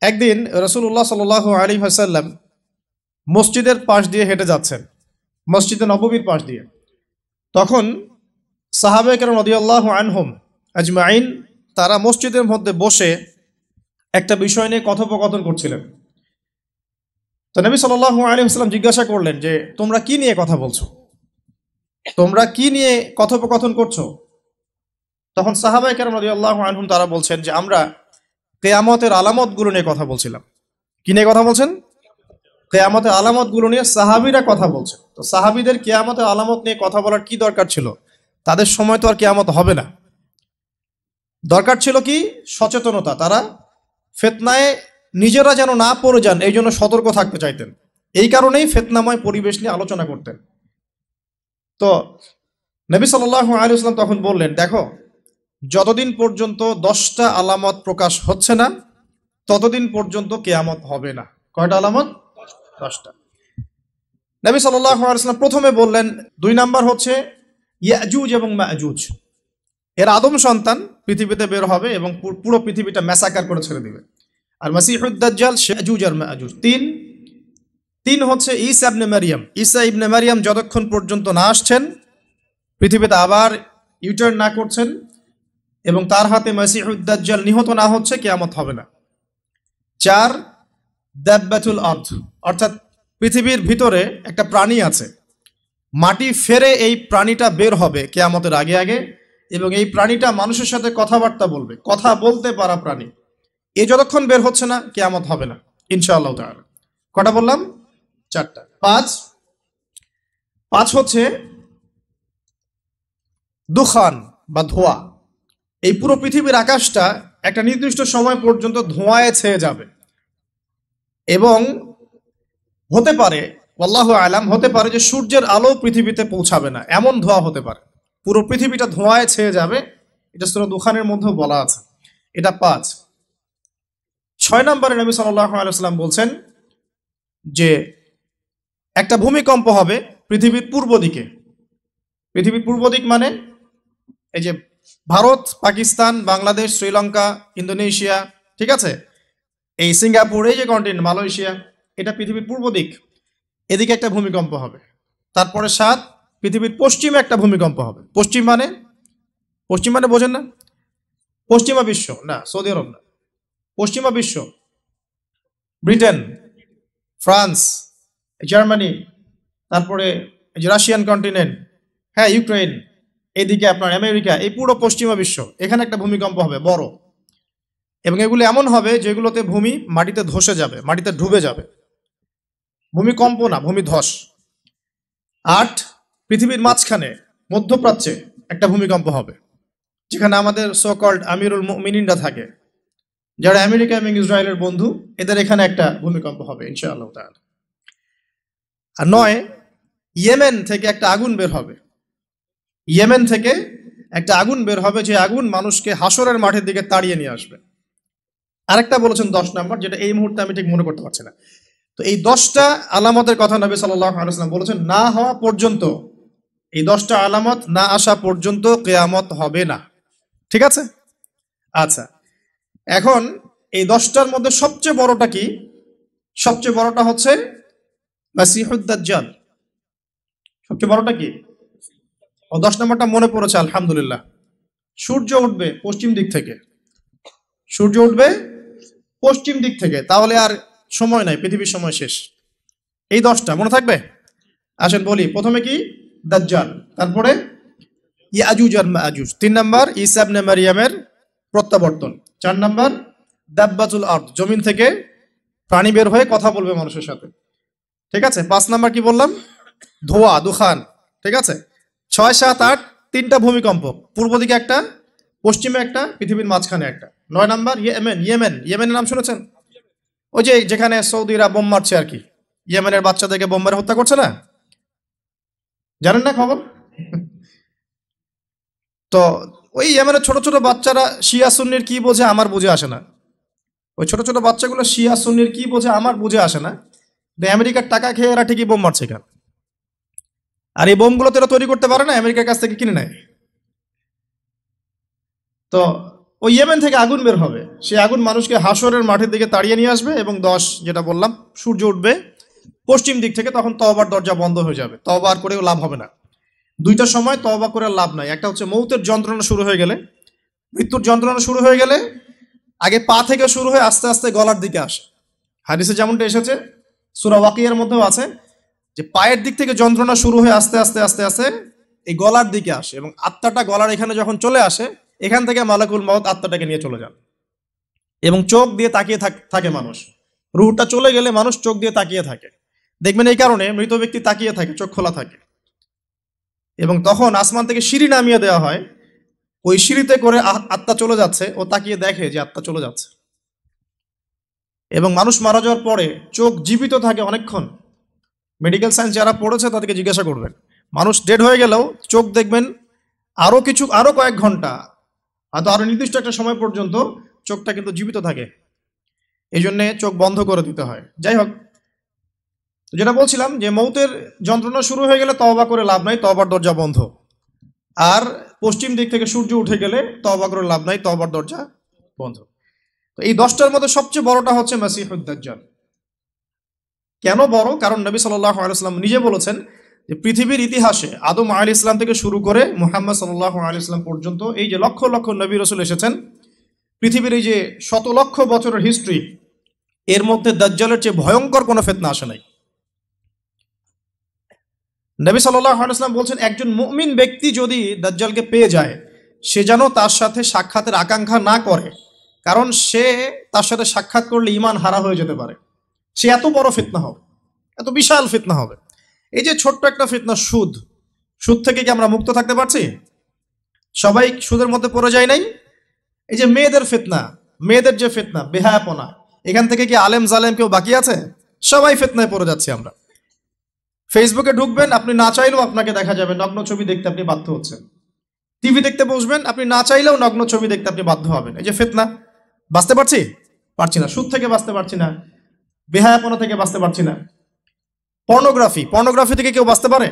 একদিন রাসূলুল্লাহ সাল্লাল্লাহু আলাইহি ওয়াসাল্লাম মসজিদের পাশ দিয়ে হেঁটে যাচ্ছেন, মসজিদে নববীর পাশ দিয়ে। তখন সাহাবায়ে কেরাম রাদিয়াল্লাহু আনহুম আজমাইন তারা মসজিদের মধ্যে বসে একটা বিষয় নিয়ে কথোপকথন করছিলেন। তো নবী সাল্লাল্লাহু আলাইহি ওয়াসাল্লাম জিজ্ঞাসা করলেন যে, তোমরা কি নিয়ে কথা বলছো? তোমরা কি নিয়ে কথোপকথন করছো? তখন সাহাবায়ে কেরাম রাদিয়াল্লাহু আনহুম তারা বলছেন যে, আমরা কিয়ামতের আলামতগুলো নিয়ে কথা বলছিলাম। কি নিয়ে কথা বলছেন? কিয়ামতের আলামতগুলো নিয়ে সাহাবীরা কথা বলছেন। তো সাহাবীদের কিয়ামতের আলামত নিয়ে কথা বলার কি দরকার ছিল? তাদের সময় তো আর কিয়ামত হবে না। দরকার ছিল কি? সচেতনতা। তারা ফিতনায় নিজেরা যেন না পড়ে যান, এই জন্য সতর্ক থাকতে চাইতেন। এই কারণেই ফিতনাময় পরিবেশ নিয়ে আলোচনা করতেন। তো নবী সাল্লাল্লাহু আলাইহি ওয়াসাল্লাম তখন বললেন, দেখো, যতদিন পর্যন্ত 10টা আলামত প্রকাশ হচ্ছে না ততদিন পর্যন্ত কিয়ামত হবে না। কয়টা আলামত? 10টা। নবী সাল্লাল্লাহু আলাইহি ওয়াসাল্লাম প্রথমে বললেন, 2 নাম্বার হচ্ছে ইয়াজুজ এবং মাজুজ। এর আদম সন্তান পৃথিবীতে বের হবে এবং পুরো পৃথিবীটা ম্যাসাকার করে ছেড়ে দিবে। আর মাসিহুদ দাজ্জাল, ইয়াজুজ আর মাজুজ। তিন হচ্ছে ঈসা ইবনে মারিয়াম। ঈসা ইবনে মারিয়াম যতক্ষণ পর্যন্ত না আসছেন, পৃথিবীতে আবার ইউটার্ন না করছেন এবং তার হাতে মাসিহুদ দাজ্জাল নিহত না হচ্ছে, কিয়ামত হবে না। 4 দাব্বাতুল আরদ, অর্থাৎ পৃথিবীর ভিতরে একটা প্রাণী আছে, মাটি ফেরে এই প্রাণীটা বের হবে কিয়ামতের আগে আগে, এবং এই প্রাণীটা মানুষের সাথে কথাবার্তা বলবে, কথা বলতে পারা প্রাণী। এ যতক্ষণ বের হচ্ছে না, কিয়ামত হবে না ইনশাআল্লাহ তাআলা। কটা বললাম? 4টা। 5 হচ্ছে দুখান বা ধোঁয়া। এই পুরো পৃথিবীর আকাশটা একটা নির্দিষ্ট সময় পর্যন্ত ধোঁয়ায় ছেয়ে যাবে এবং হতে পারে, আল্লাহু আলাম, হতে পারে যে সূর্যের আলো পৃথিবীতে পৌঁছাবে না, এমন ধোঁয়া হতে পারে। পুরো পৃথিবীটা ধোঁয়ায় ছেয়ে যাবে, এটা সূরা দুখানের মধ্যেও বলা আছে। এটা 5। 6 নম্বরে নবী সাল্লাল্লাহু আলাইহি ওয়াসাল্লাম বলছেন যে একটা ভূমিকম্প হবে পৃথিবীর পূর্ব দিকে। পৃথিবীর পূর্ব দিক মানে এই যে ভারত, পাকিস্তান, বাংলাদেশ, শ্রীলঙ্কা, ইন্দোনেশিয়া, ঠিক আছে, এই সিঙ্গাপুর, এই যে কন্টিনেন্ট, মালয়েশিয়া, এটা পৃথিবীর পূর্ব দিক। এদিকে একটা ভূমিকম্প হবে। তারপরে 7, পৃথিবীর পশ্চিমে একটা ভূমিকম্প হবে। পশ্চিম মানে বোঝেন না? পশ্চিমা বিশ্ব না, সৌদি আরব না, পশ্চিমা বিশ্ব, ব্রিটেন, ফ্রান্স, জার্মানি, তারপরে এই যে রাশিয়ান কন্টিনেন্ট, হ্যাঁ, ইউক্রেন, এইদিকে আপনার আমেরিকা, এই পুরো পশ্চিমা বিশ্ব, এখানে একটা ভূমিকম্প হবে বড়। এবং এগুলো এমন হবে যেগুলোতে ভূমি মাটিতে ধসে যাবে, মাটিতে ডুবে যাবে। ভূমিকম্প না, ভূমিধস। 8, পৃথিবীর মাঝখানে মধ্যপ্রাচ্যে একটা ভূমিকম্প হবে, যেখানে আমাদের সো কল্ড আমিরুল মুমিনিনরা থাকে, যারা আমেরিকা এবং ইসরায়েলের বন্ধু, এদের এখানে একটা ভূমিকম্প হবে ইনশাআল্লাহ তাআলা। আর 9, ইয়েমেন থেকে একটা আগুন বের হবে। ইয়েমেন থেকে একটা আগুন বের হবে, যে আগুন মানুষকে হাসরের মাঠের দিকে তাড়িয়ে নিয়ে আসবে। আরেকটা বলেছেন 10 নম্বর, যেটা এই মুহূর্তে আমি ঠিক মনে করতে পারছি না। তো এই 10টা আলামতের কথা নবী সাল্লাল্লাহু আলাইহি ওয়াসাল্লাম বলেছেন, না হওয়া পর্যন্ত, এই 10টা আলামত না আসা পর্যন্ত কিয়ামত হবে না। ঠিক আছে? আচ্ছা, এখন এই 10টার মধ্যে সবচেয়ে বড়টা কি? সবচেয়ে বড়টা হচ্ছে মাসিহুদ দাজ্জাল। সবচেয়ে বড়টা কি? ও, 10 নম্বরটা মনে পড়েছে, আলহামদুলিল্লাহ। সূর্য উঠবে পশ্চিম দিক থেকে। সূর্য উঠবে পশ্চিম দিক থেকে, তাহলে আর সময় নাই, পৃথিবীর সময় শেষ। এই 10টা মনে থাকবে? আসেন বলি, প্রথমে কি? দাজ্জাল, তারপরে ইয়াজুজ আর মাজুজ। 3 নাম্বার ঈসা ইবনে মারিয়ামের প্রত্যাবর্তন। 4 নাম্বার দাব্বাতুল আরদ, জমিন থেকে প্রাণী বের হয়ে কথা বলবে মানুষের সাথে। ঠিক আছে? 5 নাম্বার কি বললাম? ধোঁয়া, দুখান। ঠিক আছে? 6, 7, 8, 3টা ভূমিকম্প, পূর্ব দিকে একটা, পশ্চিমে একটা, পৃথিবীর মাঝখানে একটা। 9 নাম্বার ইয়েমেনের নাম শুনেছেন? ওই যে যেখানে সৌদিরা বোম মারছে আর কি, ইয়েমেনের বাচ্চাদেরকে বোম মেরে হত্যা করছে না, জানেন না খবর? তো ওই ইয়েমেনের ছোট ছোট বাচ্চারা শিয়া সুন্নির কি বোঝে, আমার বুঝে আসে না। ওই ছোট ছোট বাচ্চাগুলো শিয়া সুন্নির কি বোঝে, আমার বুঝে আসে না। আমেরিকার টাকা খেয়ে এরা ঠিকই বোম মারছে কেন? আর এই বোমগুলো তো এরা তৈরি করতে পারে না, আমেরিকার কাছ থেকে কিনে নেয়। তো ওই ইয়েমেন থেকে আগুন বের হবে, সেই আগুন মানুষকে হাসরের মাঠের দিকে তাড়িয়ে নিয়ে আসবে, এবং 10 যেটা বললাম সূর্য উঠবে পশ্চিম দিক থেকে, তখন তওবার দরজা বন্ধ হয়ে যাবে, তওবা আর করেও লাভ হবে না। দুইটা সময় তওবা করে লাভ নাই। একটা হচ্ছে মৌতের যন্ত্রণা শুরু হয়ে গেলে, মৃত্যুর যন্ত্রণা শুরু হয়ে গেলে আগে পা থেকে শুরু হয়ে আস্তে আস্তে গলার দিকে আসে। হাদিসে যেমনটা এসেছে, সূরা ওয়াকিয়ার মধ্যেও আছে যে পায়ের দিক থেকে যন্ত্রণা শুরু হয়ে আস্তে আস্তে আস্তে আস্তে এই গলার দিকে আসে, এবং আত্মাটা গলার এখানে যখন চলে আসে, এখান থেকে মালাকুল মউত আত্মাটাকে নিয়ে চলে যান, এবং চোখ দিয়ে তাকিয়ে থাকে মানুষ। রুহটা চলে গেলে মানুষ চোখ দিয়ে তাকিয়ে থাকে, দেখবেন এই কারণে মৃত ব্যক্তি তাকিয়ে থাকে, চোখ খোলা থাকে, এবং তখন আসমান থেকে সিঁড়ি নামিয়ে দেওয়া হয়, ওই সিঁড়িতে করে আত্মা চলে যাচ্ছে, ও তাকিয়ে দেখে যে আত্মা চলে যাচ্ছে। এবং মানুষ মারা যাওয়ার পরে চোখ জীবিত থাকে অনেকক্ষণ। মেডিকেল সায়েন্স যারা পড়েছে তাদেরকে জিজ্ঞাসা করবেন, মানুষ ডেড হয়ে গেলেও চোখ দেখবেন আরো কয়েক ঘন্টা, হয়তো আরো নির্দিষ্ট একটা সময় পর্যন্ত চোখটা কিন্তু জীবিত থাকে। এই জন্যে চোখ বন্ধ করে দিতে হয়। যাই হোক, যেটা বলছিলাম যে মৌতের যন্ত্রণা শুরু হয়ে গেলে তওবা করে লাভ নাই, তওবার দরজা বন্ধ। আর পশ্চিম দিক থেকে সূর্য উঠে গেলে তওবা করে লাভ নাই, তওবার দরজা বন্ধ। তো এই 10টার মধ্যে সবচেয়ে বড়টা হচ্ছে মাসিহুদ দাজ্জাল। কেন বড়? কারণ নবী সাল্লাল্লাহু আলাইহি ওয়াসাল্লাম নিজে বলেছেন যে পৃথিবীর ইতিহাসে আদম আলাইহিস সালাম থেকে শুরু করে মুহাম্মদ সাল্লাল্লাহু আলাইহি ওয়াসাল্লাম পর্যন্ত এই যে লক্ষ লক্ষ নবী রাসূল এসেছেন, পৃথিবীর এই যে শত লক্ষ বছরের হিস্ট্রি, এর মধ্যে দাজ্জালের চেয়ে ভয়ঙ্কর কোনো ফিতনা আসে নাই। নবী সাল্লাল্লাহু আলাইহি ওয়াসাল্লাম বলছেন, একজন মুমিন ব্যক্তি যদি দাজ্জালকে পেয়ে যায়, সে যেন তার সাথে সাক্ষাতের আকাঙ্ক্ষা না করে, কারণ সে তার সাথে সাক্ষাৎ করলে ঈমান হারা হয়ে যেতে পারে। সে এত বড় ফিতনা হবে, এত বিশাল ফিতনা হবে। এই যে ছোট্ট একটা ফিতনা সুদ থেকে কি আমরা মুক্ত থাকতে পারছি? সবাই সুদের মধ্যে পড়ে যায় নাই? এই যে মেয়েদের ফিতনা, মেয়েদের যে ফিতনা, বেহায়াপনা, এখান থেকে কি আলেম জালেম কেউ বাকি আছে? সবাই ফিতনায় পড়ে যাচ্ছি আমরা। ফেসবুকে ঢুকবেন, আপনি না চাইলেও আপনাকে দেখা যাবে নগ্ন ছবি দেখতে আপনি বাধ্য হচ্ছেন। টিভি দেখতে বসবেন, আপনি না চাইলেও নগ্ন ছবি দেখতে আপনি বাধ্য হবেন। এই যে ফিতনা, বাঁচতে পারছি না, সুদ থেকে বাঁচতে পারছি না, বেহায়াপনা থেকে বাঁচতে পারছি না। পর্নোগ্রাফি থেকে কেউ বাঁচতে পারে?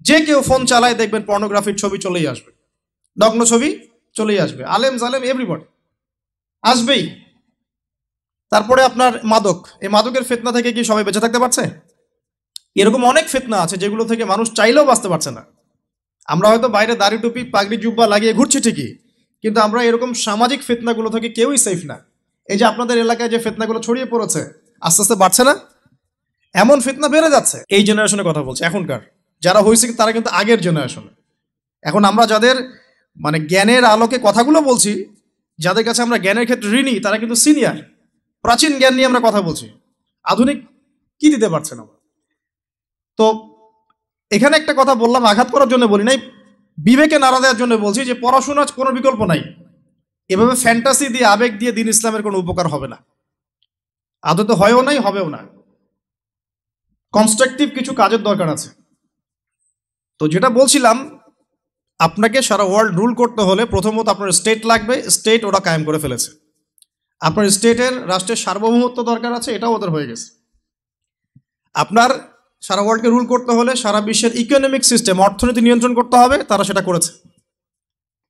যে কেউ ফোন চালায় দেখবেন পর্নোগ্রাফির ছবি চলেই আসবে, নগ্ন ছবি চলেই আসবে, আলেম জালেম এভরিবডি আসবেই। তারপরে আপনার মাদক, এই মাদকের ফিতনা থেকে কি সবাই বেঁচে থাকতে পারছে? এরকম অনেক ফিতনা আছে যেগুলো থেকে মানুষ চাইলেও বাঁচতে পারছে না। আমরা হয়তো বাইরে দাড়ি টুপি পাগড়ি জুব্বা লাগিয়ে ঘুরছি ঠিকই, কিন্তু আমরা এরকম সামাজিক ফিতনাগুলো থেকে কেউই সেফ না। এই যে আপনাদের এলাকায় যে ফিতনাগুলো ছড়িয়ে পড়েছে, আস্তে আস্তে বাড়ছে না? এমন ফিতনা বেড়ে যাচ্ছে। এই জেনারেশনের কথা বলছি, এখনকার যারা হয়েছে তারা কিন্তু আগের জেনারেশনে। এখন আমরা যাদের মানে জ্ঞানের আলোকে কথাগুলো বলছি, যাদের কাছে আমরা জ্ঞানের ক্ষেত্রে ঋণী, তারা কিন্তু সিনিয়র, প্রাচীন জ্ঞান নিয়ে আমরা কথা বলছি, আধুনিক কি দিতে পারছে না। তো এখানে একটা কথা বললাম আঘাত করার জন্য বলি নাই, বিবেকে নাড়া দেওয়ার জন্য বলছি যে পড়াশোনার কোনো বিকল্প নাই। এভাবে ফ্যান্টাসি দিয়ে আবেগ দিয়ে দিন ইসলামের কোনো উপকার হবে না, আদতে হয়ও নাই, হবেও না। কনস্ট্রাকটিভ কিছু কাজের দরকার আছে। তো যেটা বলছিলাম, আপনাকে সারা ওয়ার্ল্ড রুল করতে হলে প্রথমত আপনার স্টেট লাগবে, স্টেট ওরা কায়েম করে ফেলেছে। আপনার স্টেটের রাষ্ট্রের সার্বভৌমত্ব দরকার আছে, এটাও ওদের হয়ে গেছে। আপনার সারা ওয়ার্ল্ডকে রুল করতে হলে সারা বিশ্বের ইকোনমিক সিস্টেম, অর্থনীতি নিয়ন্ত্রণ করতে হবে, তারা সেটা করেছে।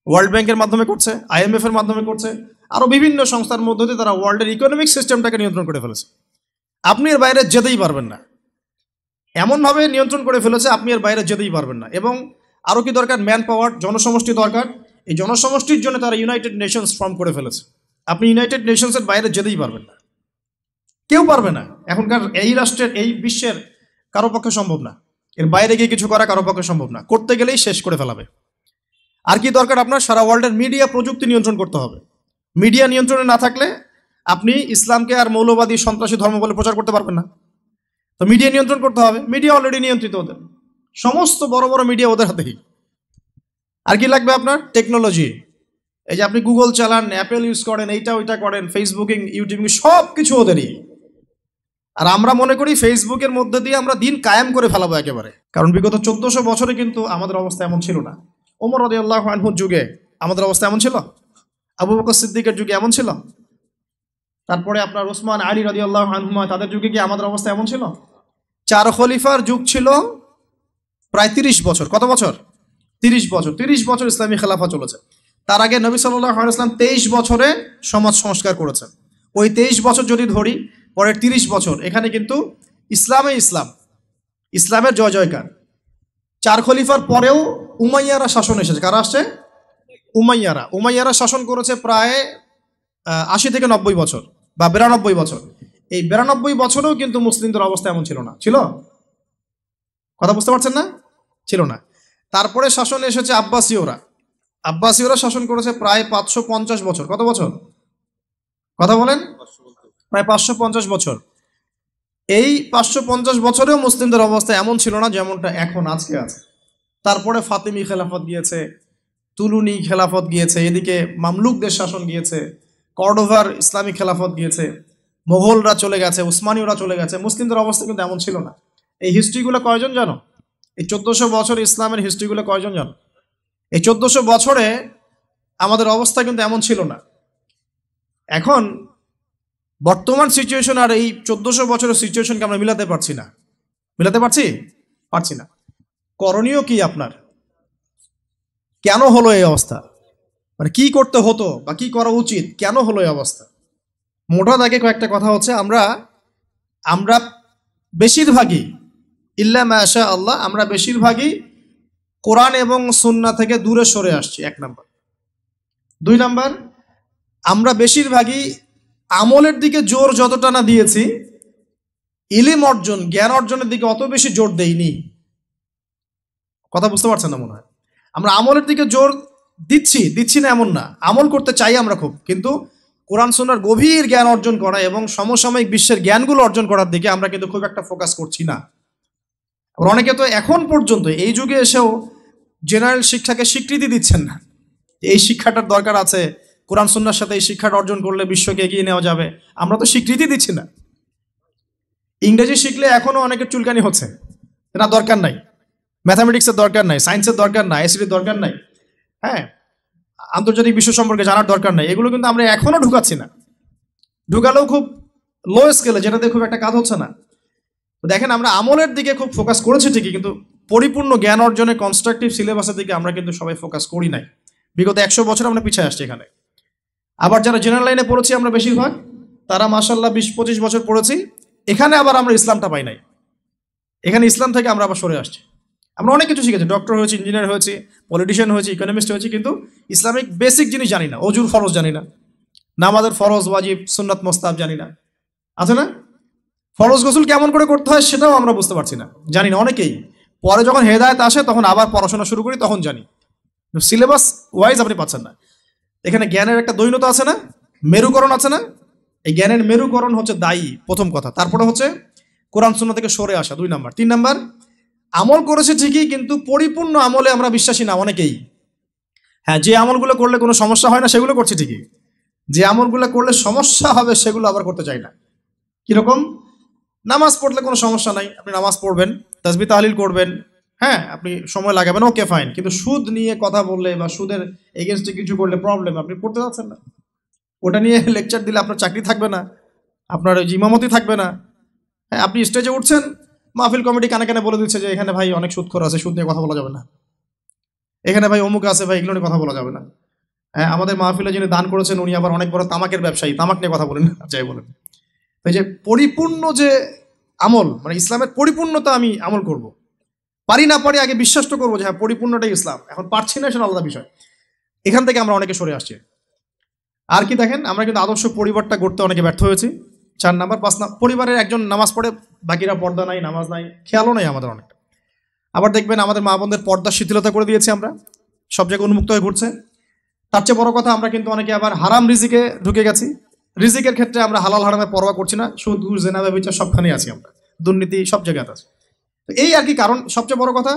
ওয়ার্ল্ড ব্যাংকের মাধ্যমে করছে, IMF এর মাধ্যমে করছে, আরও বিভিন্ন সংস্থার মধ্য দিয়ে তারা ওয়ার্ল্ডের ইকোনমিক সিস্টেমটাকে নিয়ন্ত্রণ করে ফেলেছে। আপনি এর বাইরে যেতেই পারবেন না, এমনভাবে নিয়ন্ত্রণ করে ফেলেছে আপনি এর বাইরে যেতেই পারবেন না। এবং আরও কি দরকার? ম্যান পাওয়ার, জনসমষ্টি দরকার। এই জনসমষ্টির জন্য তারা ইউনাইটেড নেশনস ফর্ম করে ফেলেছে। আপনি ইউনাইটেড নেশনসের বাইরে যেতেই পারবেন না, কেউ পারবে না। এখনকার এই রাষ্ট্রের, এই বিশ্বের কারো পক্ষে সম্ভব না। এর বাইরে গিয়ে কিছু করা কারো পক্ষে সম্ভব না, করতে গেলেই শেষ করে ফেলাবে। আর কি দরকার? আপনার সারা ওয়ার্ল্ডের মিডিয়া প্রযুক্তি নিয়ন্ত্রণ করতে হবে। মিডিয়া নিয়ন্ত্রণে না থাকলে আপনি ইসলামকে আর মৌলবাদী সন্ত্রাসী ধর্ম বলে প্রচার করতে পারবেন না। তো মিডিয়া নিয়ন্ত্রণ করতে হবে। মিডিয়া অলরেডি নিয়ন্ত্রিত, ওদের সমস্ত বড় বড় মিডিয়া ওদের হাতেই। আর কি লাগবে আপনার? টেকনোলজি। এই যে আপনি গুগল চালান, অ্যাপেল ইউজ করেন, এইটা ওইটা করেন, ফেসবুকিং, ইউটিউবিং, সব কিছু ওদেরই। আর আমরা মনে করি ফেসবুকের মধ্যে দিয়ে আমরা দিন কায়েম করে ফেলাবো একেবারে। কারণ বিগত 1400 বছরে কিন্তু আমাদের অবস্থা এমন ছিল না। ওমর রাদিয়াল্লাহু আনহুর যুগে আমাদের অবস্থা এমন ছিল, আবু বকর সিদ্দিকের যুগে এমন ছিল, তারপরে আপনার ওসমান আলী রাদিয়াল্লাহু আনহুমা তাদের যুগে কি আমাদের অবস্থা এমন ছিল? 4 খলিফার যুগ ছিল প্রায় 30 বছর। কত বছর? 30 বছর। 30 বছর ইসলামী খেলাফা চলেছে। তার আগে নবী সাল্লাল্লাহু আলাইহি ওয়াসাল্লাম 23 বছরে সমাজ সংস্কার করেছেন। ওই 23 বছর যদি ধরি, পরের 30 বছর এখানে কিন্তু ইসলামের জয় জয়কার। 4 খলিফার পরেও উমাইয়ারা শাসন এসেছে। কারা আসছে? উমাইয়ারা শাসন করেছে প্রায় 80 থেকে 90 বছর বা 92 বছর। এই 92 বছরেও কিন্তু মুসলিমদের অবস্থা এমন ছিল না। ছিল? কথা বুঝতে পারছেন না? ছিল না। তারপরে শাসন এসেছে আব্বাসীয়রা শাসন করেছে প্রায় 550 বছর। কত বছর? কথা বলেন। প্রায় 550 বছর। এই 550 বছরেও মুসলিমদের অবস্থা এমন ছিল না যেমনটা এখন আজকে আছে। তারপরে ফাতিমি খেলাফত গিয়েছে, তুলুনি খেলাফত গিয়েছে, এদিকে মামলুকদের শাসন গিয়েছে, কর্ডোভার ইসলামিক খেলাফত গিয়েছে, মোগলরা চলে গেছে, উসমানীয়রা চলে গেছে। মুসলিমদের অবস্থা কিন্তু এমন ছিল না। এই হিস্ট্রিগুলো কয়জন জানো? এই 1400 বছর ইসলামের হিস্ট্রিগুলো কয়জন জানো? এই 1400 বছরে আমাদের অবস্থা কিন্তু এমন ছিল না। এখন বর্তমান সিচুয়েশন আর এই 1400 বছরের সিচুয়েশনকে আমরা মিলাতে পারছি না। পারছি না। করণীয় কি আপনার? কেন হলো এই অবস্থা? মানে কি করতে হতো বা কি করা উচিত? কেন হলো এই অবস্থা? মোটা দাগে কয়েকটা কথা হচ্ছে, আমরা বেশিরভাগই ইল্লা মাশা আল্লাহ, আমরা বেশিরভাগই কোরআন এবং সুন্নাহ থেকে দূরে সরে আসছি, 1 নাম্বার। 2 নাম্বার, আমরা বেশিরভাগই আমলের দিকে জোর যতটা না দিয়েছি, ইলম অর্জন, জ্ঞান অর্জনের দিকে অত বেশি জোর দেইনি। কথা বুঝতে পারছেন না মনে হয়? আমরা আমলের দিকে জোর দিচ্ছি না এমন না, আমল করতে চাই আমরা খুব, কিন্তু কোরআন সুন্নাহর গভীর জ্ঞান অর্জন করা এবং সমসাময়িক বিশ্বের জ্ঞানগুলো অর্জন করার দিকে আমরা কিন্তু খুব একটা ফোকাস করছি না। আর অনেকে তো এখন পর্যন্ত এই যুগে এসেও জেনারেল শিক্ষাকে স্বীকৃতি দিচ্ছেন না। এই শিক্ষাটার দরকার আছে, কোরআন সুন্নাহর সাথে এই শিক্ষাটা অর্জন করলে বিশ্বকে এগিয়ে নেওয়া যাবে। আমরা তো স্বীকৃতি দিচ্ছি না। ইংরেজি শিখলে এখনো অনেকের চুলকানি হচ্ছে, না দরকার নাই। ম্যাথামেটিক্সের দরকার নাই, সায়েন্সের দরকার নাই, আইসিটির দরকার নাই, হ্যাঁ, আন্তর্জাতিক বিশ্ব সম্পর্কে জানার দরকার নাই। এগুলো কিন্তু আমরা এখনো ঢুকাচ্ছি না। ঢুকালেও খুব লো স্কেলে, যেটাতে খুব একটা কাজ হচ্ছে না। তো দেখেন, আমরা আমলের দিকে খুব ফোকাস করেছি ঠিকই, কিন্তু পরিপূর্ণ জ্ঞান অর্জনে কনস্ট্রাকটিভ সিলেবাসের দিকে আমরা কিন্তু সবাই ফোকাস করি নাই। বিগত 100 বছর আমরা পিছিয়ে আসছি এখানে। আবার যারা জেনারেল লাইনে পড়েছি আমরা বেশিরভাগ, তারা মাশাআল্লাহ 20-25 বছর পড়েছি, এখানে আবার আমরা ইসলামটা পাই নাই। এখানে ইসলাম থেকে আমরা আবার সরে আসছি। আমরা অনেক কিছু শিখেছি, ডক্টর হয়েছি, ইঞ্জিনিয়ার হয়েছি, পলিটিশিয়ান হয়েছি, ইকোনমিস্ট হয়েছি, কিন্তু ইসলামিক বেসিক জিনিস জানি না। অজুর ফরজ জানি না, নামাজের ফরজ ওয়াজিব সুন্নাত মোস্তাহাব জানি না, আছে না? ফরজ গোসল কেমন করে করতে হয় সেটাও আমরা বুঝতে পারছি না, জানি না অনেকেই। পরে যখন হেদায়েত আসে তখন আবার পড়াশোনা শুরু করি, তখন জানি। সিলেবাস ওয়াইজ আপনি পাচ্ছেন না। এখানে জ্ঞানের একটা দৈন্যতা আছে না, মেরুকরণ আছে না? এই জ্ঞানের মেরুকরণ হচ্ছে দায়ী, প্রথম কথা। তারপরে হচ্ছে কোরআন সুন্নাহ থেকে সরে আসা, 2 নাম্বার। 3 নাম্বার, আমল করেছে ঠিকই, কিন্তু পরিপূর্ণ আমলে আমরা বিশ্বাসী না অনেকেই। হ্যাঁ, যে আমলগুলো করলে কোনো সমস্যা হয় না সেগুলো করছে ঠিকই, যে আমলগুলো করলে সমস্যা হবে সেগুলো আবার করতে চাই না। কিরকম? নামাজ পড়লে কোনো সমস্যা নাই, আপনি নামাজ পড়বেন, তাসবিহ তাহলিল করবেন, হ্যাঁ, আপনি সময় লাগাবেন, ওকে ফাইন। কিন্তু সুদ নিয়ে কথা বললে বা সুদের এগেনস্টে কিছু করলে প্রবলেম, আপনি পড়তে যাচ্ছেন না। ওটা নিয়ে লেকচার দিলে আপনার চাকরি থাকবে না, আপনার ইমামতি থাকবে না। হ্যাঁ, আপনি স্টেজে উঠছেন, মাহফিল কমিটি কানে কানে বলে দিচ্ছে যে এখানে ভাই অনেক সুদখোর আছে, সুদ নিয়ে কথা বলা যাবে না, এখানে ভাই অমুক আছে, ভাই এগুলো নিয়ে কথা বলা যাবে না। হ্যাঁ, আমাদের মাহফিলে যিনি দান করেছেন উনি আবার অনেক বড় তামাকের ব্যবসায়ী, তামাক নিয়ে কথা বলেন, যাই বলেন। এই যে পরিপূর্ণ যে আমল, মানে ইসলামের পরিপূর্ণতা, আমি আমল করব, পারি না পারি আগে বিশ্বাস তো করবো যে হ্যাঁ পরিপূর্ণটাই ইসলাম। এখন পারছি না, সেটা আলাদা বিষয়। এখান থেকে আমরা অনেকে সরে আসছি। আর কি দেখেন, আমরা কিন্তু আদর্শ পরিবারটা গড়তে অনেকে ব্যর্থ হয়েছি। 4 নাম্বার। 5 নাম্বার, পরিবারের একজন নামাজ পড়ে, বাকিরা পর্দা নাই, নামাজ নাই, খেয়ালও নাই আমাদের অনেকটা। আবার দেখবেন আমাদের মা বোনদের পর্দা শিথিলতা করে দিয়েছি আমরা, সব জায়গায় উন্মুক্ত হয়ে ঘুরছে। তার চেয়ে বড় কথা, আমরা কিন্তু অনেকে আবার হারাম রিজিকে ঢুকে গেছি। রিজিকের ক্ষেত্রে আমরা হালাল হারামে পরোয়া করছি না, সুদ ঘুষ জেনা ব্যভিচার সবখানেই আছি আমরা, দুর্নীতি সব জায়গায় আছে। তো এই আর কি কারণ। সবচেয়ে বড় কথা,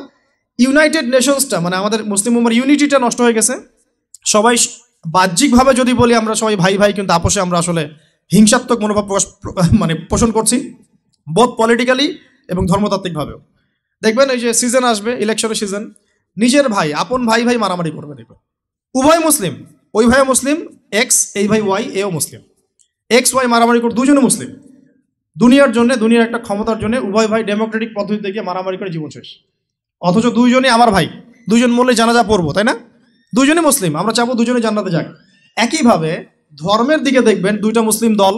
ইউনাইটেড নেশনসটা, মানে আমাদের মুসলিম উম্মার ইউনিটিটা নষ্ট হয়ে গেছে। সবাই বাহ্যিকভাবে যদি বলি আমরা সবাই ভাই ভাই, কিন্তু আপোষে আমরা আসলে হিংসাত্মক মনোভাব মানে পোষণ করছি, বোথ পলিটিক্যালি এবং ধর্মতাত্ত্বিকভাবেও। দেখবেন এই যে সিজন আসবে, ইলেকশনের সিজন, নিজের ভাই, আপন ভাই ভাই মারামারি করবে। দেখবেন উভয় মুসলিম, ওই ভাইও মুসলিম, এক্স, এই ভাই ওয়াই, এও মুসলিম, এক্স ওয়াই মারামারি করে, দুজনে মুসলিম। দুনিয়ার জন্য, দুনিয়ার একটা ক্ষমতার জন্য উভয় ভাই ডেমোক্রেটিক পদ্ধতিতে গিয়ে মারামারি করে জীবন শেষ। অথচ দুইজনই আমার ভাই, দুইজন মরলে জানাজা পড়বো, তাই না? দুজনই মুসলিম, আমরা চাবো দুজনে জান্নাতে যাক। একইভাবে ধর্মের দিকে দেখবেন দুইটা মুসলিম দল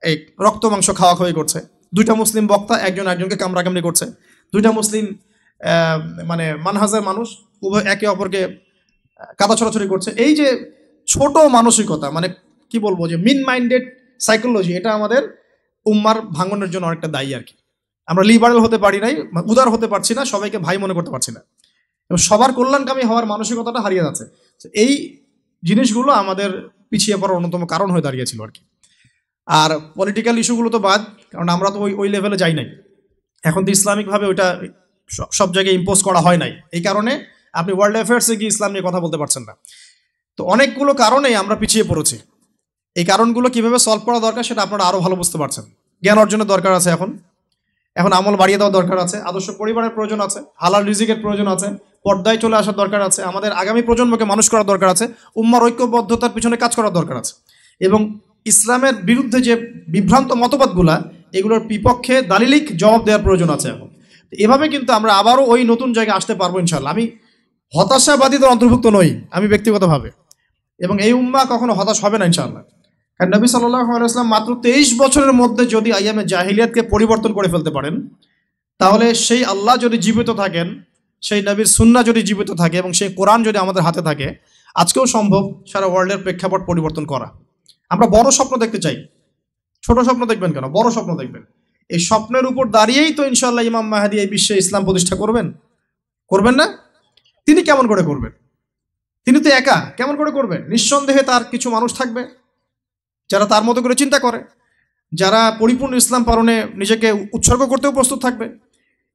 এই রক্ত মাংস খাওয়াখাওয়ি করছে, দুইটা মুসলিম বক্তা একজন একজনকে কামড়াকামড়ি করছে, দুইটা মুসলিম মানে মানহাজের মানুষ উভয় একে অপরকে কাদা ছড়াছড়ি করছে। এই যে ছোট মানসিকতা, মানে কি বলবো, যে মিন মাইন্ডেড সাইকোলজি, এটা আমাদের উম্মার ভাঙনের জন্য অনেকটা দায়ী আর কি। আমরা লিবারেল হতে পারি নাই, উদার হতে পারছি না, সবাইকে ভাই মনে করতে পারছি না, এবং সবার কল্যাণকামী হওয়ার মানসিকতাটা হারিয়ে যাচ্ছে। এই জিনিসগুলো আমাদের পিছিয়ে পড়ার অন্যতম কারণ হয়ে দাঁড়িয়েছিল আর কি। আর পলিটিক্যাল ইস্যুগুলো তো বাদ, কারণ আমরা তো ওই লেভেলে যাই নাই। এখন তো ইসলামিকভাবে ওইটা সব জায়গায় ইম্পোজ করা হয় নাই, এই কারণে আপনি ওয়ার্ল্ড অ্যাফেয়ার্সে গিয়ে ইসলাম নিয়ে কথা বলতে পারছেন না। তো অনেকগুলো কারণেই আমরা পিছিয়ে পড়েছি। এই কারণগুলো কিভাবে সলভ করা দরকার সেটা আপনারা আরও ভালো বুঝতে পারছেন। জ্ঞান অর্জনের দরকার আছে, এখন আমল বাড়িয়ে দেওয়ার দরকার আছে, আদর্শ পরিবারের প্রয়োজন আছে, হালাল রিজিকের প্রয়োজন আছে, পর্দায় চলে আসার দরকার আছে, আমাদের আগামী প্রজন্মকে মানুষ করার দরকার আছে, উম্মার ঐক্যবদ্ধতার পিছনে কাজ করার দরকার আছে, এবং ইসলামের বিরুদ্ধে যে বিভ্রান্ত মতবাদগুলা এগুলোর বিপক্ষে দালিলিক জবাব দেওয়ার প্রয়োজন আছে। এখন এভাবে কিন্তু আমরা আবারও ওই নতুন জায়গায় আসতে পারবো ইনশাল্লাহ। আমি হতাশাবাদীদের অন্তর্ভুক্ত নই আমি ব্যক্তিগতভাবে, এবং এই উম্মা কখনো হতাশ হবে না ইনশাআল্লাহ। কারণ নবী সাল্লাল্লাহু আলাইহি ওয়াসাল্লাম মাত্র 23 বছরের মধ্যে যদি আইয়ামে জাহিলিয়াতকে পরিবর্তন করে ফেলতে পারেন, তাহলে সেই আল্লাহ যদি জীবিত থাকেন, সেই নবীর সুন্নাহ যদি জীবিত থাকে, এবং সেই কোরআন যদি আমাদের হাতে থাকে, আজকেও সম্ভব সারা ওয়ার্ল্ডের প্রেক্ষাপট পরিবর্তন করা। আমরা বড় স্বপ্ন দেখতে চাই, ছোট স্বপ্ন দেখবেন কেন, বড় স্বপ্ন দেখবেন। এই স্বপ্নের উপর দাঁড়িয়েই তো ইনশাআল্লাহ ইমাম মাহদী এই বিশ্বে ইসলাম প্রতিষ্ঠা করবেন না? তিনি কেমন করে করবেন? তিনি তো একা, কেমন করে করবেন? নিঃসন্দেহে তার কিছু মানুষ থাকবে যারা তার মতো করে চিন্তা করে, যারা পরিপূর্ণ ইসলাম পালনে নিজেকে উৎসর্গ করতেও প্রস্তুত থাকবে।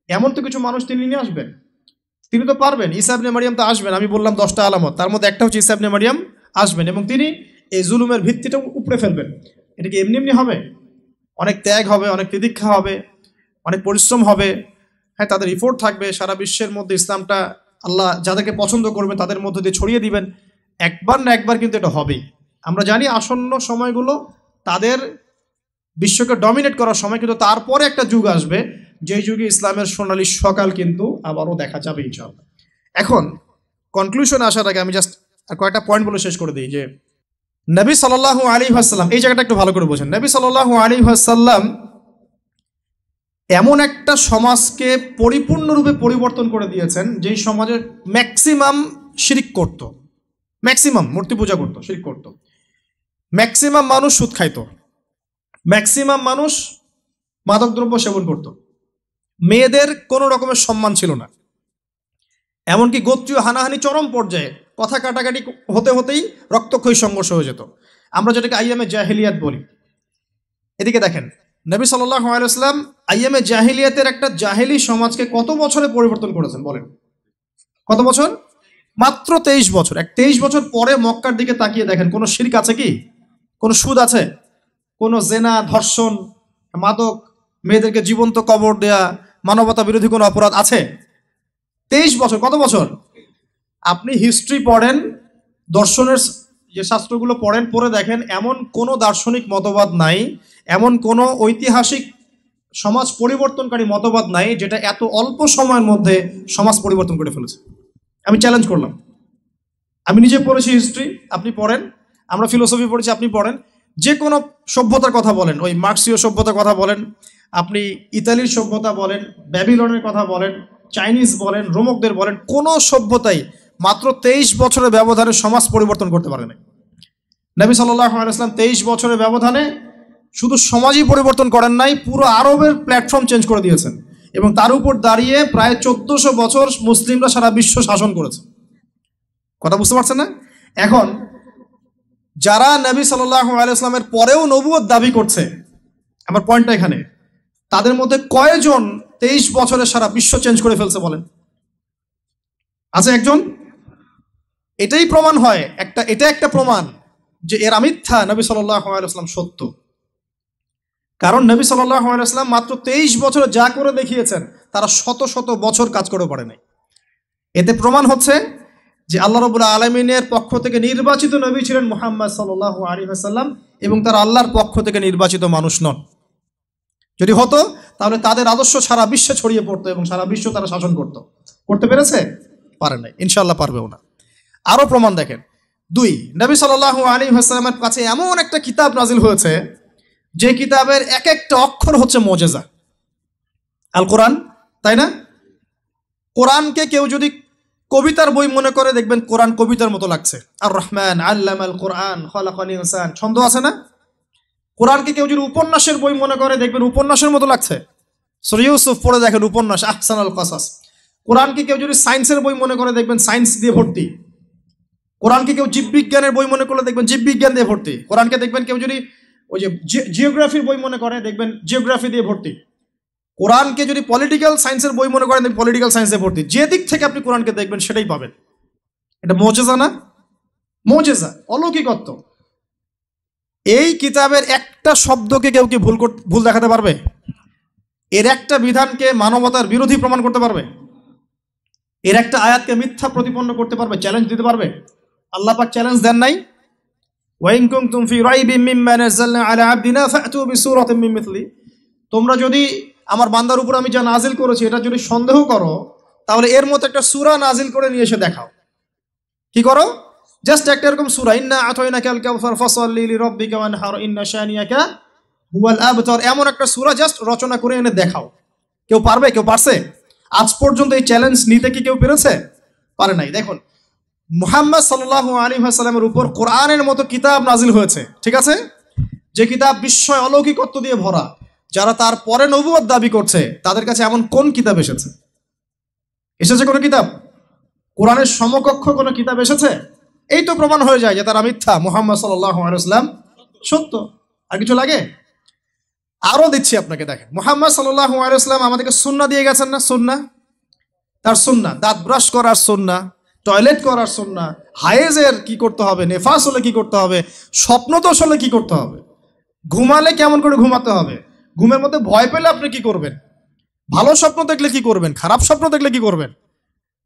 এমন তো কিছু মানুষ তিনি নিয়ে আসবেন, তিনি তো পারবেন। ঈসা ইবনে মারিয়াম তো আসবেন, আমি বললাম 10টা আলামত, তার মধ্যে একটা হচ্ছে ঈসা ইবনে মারিয়াম আসবেন, এবং তিনি এই জুলুমের ভিত্তিটা উপড়ে ফেলবেন। এটা কি এমনি এমনি হবে? অনেক ত্যাগ হবে, অনেক তিতিক্ষা হবে, অনেক পরিশ্রম হবে, হ্যাঁ, তাদের ইফোর্ট থাকবে। সারা বিশ্বের মধ্যে ইসলামটা আল্লাহ যাদেরকে পছন্দ করবেন তাদের মধ্যে দিয়ে ছড়িয়ে দিবেন। একবার না একবার কিন্তু এটা হবেই। আমরা জানি আসন্ন সময়গুলো তাদের বিশ্বকে ডমিনেট করার সময়, কিন্তু তারপরে একটা যুগ আসবে যেই যুগে ইসলামের সোনালী সকাল কিন্তু আবারও দেখা যাবে ইনশাআল্লাহ। এখন কনক্লুশন আসার আগে আমি জাস্ট কয়েকটা পয়েন্ট বলে শেষ করে দিই যে নবী সাল্লাল্লাহু আলাইহি ওয়াসাল্লাম, এই জায়গাটা একটু ভালো করে বোঝেন, নবী সাল্লাল্লাহু আলাইহি ওয়াসাল্লাম এমন একটা সমাজকে পরিপূর্ণরূপে পরিবর্তন করে দিয়েছেন যেই সমাজের ম্যাক্সিমাম শিরিক করত, ম্যাক্সিমাম মূর্তি পূজা করত, শিরিক করত, ম্যাক্সিমাম মানুষ সুদ খাইত, ম্যাক্সিমাম মানুষ মাদকদ্রব্য সেবন করত, মেয়েদের কোনো রকমের সম্মান ছিল না, এমনকি গোত্রীয় হানাহানি চরম পর্যায়ে, কথা কাটাকাটি হতে হতেই রক্তক্ষয়ী সংঘর্ষ হয়ে যেত, আমরা যেটাকে আইয়ামে জাহিলিয়াত বলি। এদিকে দেখেন নবী সাল্লাল্লাহু আলাইহি ওয়াসাল্লাম আইয়ামে জাহিলিয়াতের একটা জাহেলি সমাজকে কত বছরে পরিবর্তন করেছেন বলেন? কত বছর? মাত্র 23 বছর। 23 বছর পরে মক্কার দিকে তাকিয়ে দেখেন, কোনো শিরক আছে কি? কোনো সুদ আছে? কোনো জেনা, ধর্ষণ, মাদক, মেয়েদেরকে জীবন্ত কবর দেয়া, মানবতা বিরোধী কোনো অপরাধ আছে? 23 বছর। কত বছর? আপনি হিস্ট্রি পড়েন, দর্শনের যে শাস্ত্রগুলো পড়েন, পড়ে দেখেন এমন কোনো দার্শনিক মতবাদ নাই, এমন কোনো ঐতিহাসিক সমাজ পরিবর্তনকারী মতবাদ নাই যেটা এত অল্প সময়ের মধ্যে সমাজ পরিবর্তন করে ফেলেছে। আমি চ্যালেঞ্জ করলাম। আমি নিজে পড়েছি হিস্ট্রি, আপনি পড়েন, আমরা ফিলোসফি পড়েছি, আপনি পড়েন, যে কোনো সভ্যতার কথা বলেন, ওই মার্ক্সীয় সভ্যতার কথা বলেন, আপনি ইতালির সভ্যতা বলেন, ব্যাবিলনের কথা বলেন, চাইনিজ বলেন, রোমকদের বলেন, কোনো সভ্যতাই মাত্র 23 বছরের ব্যবধানে সমাজ পরিবর্তন করতে পারে না। নবী সাল্লাল্লাহু আলাইহি ওয়াসাল্লাম 23 বছরের ব্যবধানে শুধু সমাজই পরিবর্তন করেন নাই, পুরো আরবের প্ল্যাটফর্ম চেঞ্জ করে দিয়েছেন, এবং তার উপর দাঁড়িয়ে প্রায় 1400 বছর মুসলিমরা সারা বিশ্ব শাসন করেছে। কথা বুঝতে পারছেন না? এখন যারা নবী সাল্লাল্লাহু আলাইহি ওয়াসাল্লামের পরেও নবুয়ত দাবি করছে, আমার পয়েন্টটা এখানে, তাদের মধ্যে কয়জন 23 বছরে সারা বিশ্ব চেঞ্জ করে ফেলছে বলেন? আছে একজন? এটাই প্রমাণ হয়, এটা একটা প্রমাণ যে এরা মিথ্যা, নবী সাল্লাল্লাহু আলাইহি ওয়াসাল্লাম সত্য। কারণ নবী সাল্লাল্লাহু আলাইহি ওয়াসাল্লাম মাত্র 23 বছরে যা করে দেখিয়েছেন তারা শত শত বছর কাজ করে পারে নাই। এতে প্রমাণ হচ্ছে যে আল্লাহ রাব্বুল আলামিনের পক্ষ থেকে নির্বাচিত নবী ছিলেন মুহাম্মদ সাল্লাল্লাহু আলাইহি ওয়াসাল্লাম, এবং তারা আল্লাহর পক্ষ থেকে নির্বাচিত মানুষ নন। যদি হতো তাহলে তাদের আদর্শ সারা বিশ্বে ছড়িয়ে পড়তো এবং সারা বিশ্ব তারা শাসন করতে পেরেছে? পারে নাই, ইনশাআল্লাহ পারবেও না। আরো প্রমাণ দেখেন। 2, নবী সাল্লাল্লাহু আলাইহি ওয়াসাল্লামের কাছে এমন একটা কিতাব নাজিল হয়েছে যে কিতাবের এক একটা অক্ষর হচ্ছে মুজিজা, আল কোরআন, তাই না? কোরআনকে কেউ যদি কবিতার বই মনে করে, দেখবেন কোরআন কবিতার মতো লাগছে। আর রহমান আল্লামাল কোরআন খালাকাল ইনসান, ছন্দ আছে না? কোরআনকে কেউ যদি উপন্যাসের বই মনে করে, দেখবেন উপন্যাসের মতো লাগছে। সূরা ইউসুফ পড়ে দেখেন, উপন্যাস, আহসানুল কসাস। কোরআনকে কেউ যদি সায়েন্সের বই মনে করে, দেখবেন সায়েন্স দিয়ে ভর্তি। কোরআনকে কেউ জীববিজ্ঞানের বই মনে করলে, দেখবেন জীববিজ্ঞান দিয়ে ভর্তি। কোরআনকে দেখবেন কেউ যদি ওই যে জিওগ্রাফির বই মনে করে, দেখবেন জিওগ্রাফি দিয়ে ভর্তি। কোরআনকে যদি পলিটিক্যাল সায়েন্সের বই মনে করেন, পলিটিক্যাল সায়েন্স দিয়ে ভর্তি। যে দিক থেকে আপনি কোরআনকে দেখবেন সেটাই পাবেন। এটা মুজিজা না? মুজিজা, অলৌকিকত্ব। এই কিতাবের একটা শব্দকে কেউ কি ভুল দেখাতে পারবে? এর একটা বিধানকে মানবতার বিরোধী প্রমাণ করতে পারবে? এর একটা আয়াতকে মিথ্যা প্রতিপন্ন করতে পারবে? চ্যালেঞ্জ দিতে পারবে? আল্লাহ পাক চ্যালেঞ্জ দেন নাই? ওয়াইন কুনতুম ফি রাইবিম মিম্মা নাযালনা আলা আবদিনা ফাতু বিসূরাতিন মিন মিথলি। তোমরা যদি আমার বান্দার উপর আমি যা নাজিল করেছি এটা যদি সন্দেহ করো, তাহলে এর মতো একটা সূরা নাজিল করে নিয়ে এসে দেখাও। কি করো? জাস্ট একটা এরকম সূরা, ইন্না আতাইনাকাল কাউসার ফাসাল্লি লিরাব্বিকা ওয়ানহার ইন্না শানিয়াকা হুয়াল আবতার, এমন একটা সূরা জাস্ট রচনা করে এনে দেখাও। কেউ পারবে? কেউ পারছে? আজ পর্যন্ত এই চ্যালেঞ্জ নিতে কি কেউ পেরেছে? পারে নাই। দেখুন, মুহাম্মদ সাল্লাল্লাহু আলাইহি ওয়াসাল্লামের উপর কোরআনের মতো কিতাব নাজিল হয়েছে, ঠিক আছে, যে কিতাব বিস্ময় অলৌকিকত্ব দিয়ে ভরা। যারা তার পরে নবুয়ত দাবি করছে তাদের কাছে এমন কোন কিতাব এসেছে? এসেছে কোনো কিতাব? কোরআনের সমকক্ষ কোনো কিতাব এসেছে? এই তো প্রমাণ হয়ে যায় যে তারা মিথ্যা, মুহাম্মদ সাল্লাল্লাহু আলাইহি ওয়াসাল্লাম সত্য। আর কিছু লাগে? আরো দিচ্ছি আপনাকে, দেখেন, মুহাম্মদ সাল্লাল্লাহু আলাইহি ওয়াসাল্লাম আমাদেরকে সুন্নাহ দিয়ে গেছেন না? সুন্নাহ, তার সুন্নাহ, দাঁত ব্রাশ করার সুন্নাহ, টয়লেট করার সুন্নাহ, হায়েজের কি করতে হবে, নেফাস হলে কি করতে হবে, স্বপ্নদোষ হলে কি করতে হবে, ঘুমালে কেমন করে ঘুমাতে হবে, ঘুমের মধ্যে ভয় পেলে আপনি কি করবেন, ভালো স্বপ্ন দেখলে কি করবেন, খারাপ স্বপ্ন দেখলে কি করবেন,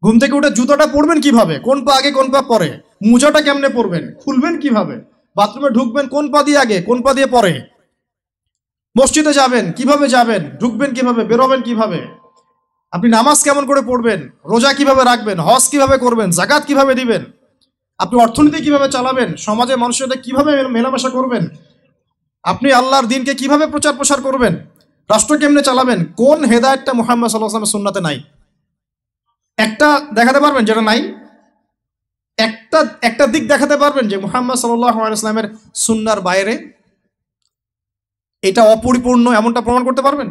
ঘুম থেকে উঠে জুতোটা পরবেন কিভাবে, কোন পা আগে কোন পা পরে, মোজাটা কেমনে পরবেন, খুলবেন কিভাবে, বাথরুমে ঢুকবেন কোন পা দিয়ে আগে কোন পা দিয়ে পরে, মসজিদে যাবেন কিভাবে যাবেন, ঢুকবেন কিভাবে, বেরোবেন কিভাবে, আপনি নামাজ কেমন করে পড়বেন, রোজা কিভাবে রাখবেন, হজ কিভাবে করবেন, যাকাত কিভাবে দিবেন, আপনি অর্থনীতি কিভাবে চালাবেন, সমাজে মানুষের সাথে কিভাবে মেলামেশা করবেন, আপনি আল্লাহর দিনকে কিভাবে প্রচার প্রসার করবেন, রাষ্ট্র কেমনে চালাবেন, কোন হেদায়েতটা মুহাম্মদ সাল্লাল্লাহু আলাইহি ওয়াসাল্লামের সুন্নাতে নাই? একটা দেখাতে পারবেন যেটা নাই? একটা দিক দেখাতে পারবেন যে মুহাম্মদ সাল্লাল্লাহু আলাইহি ওয়াসাল্লামের সুন্নাহর বাইরে এটা অপরিপূর্ণ, এমনটা প্রমাণ করতে পারবেন?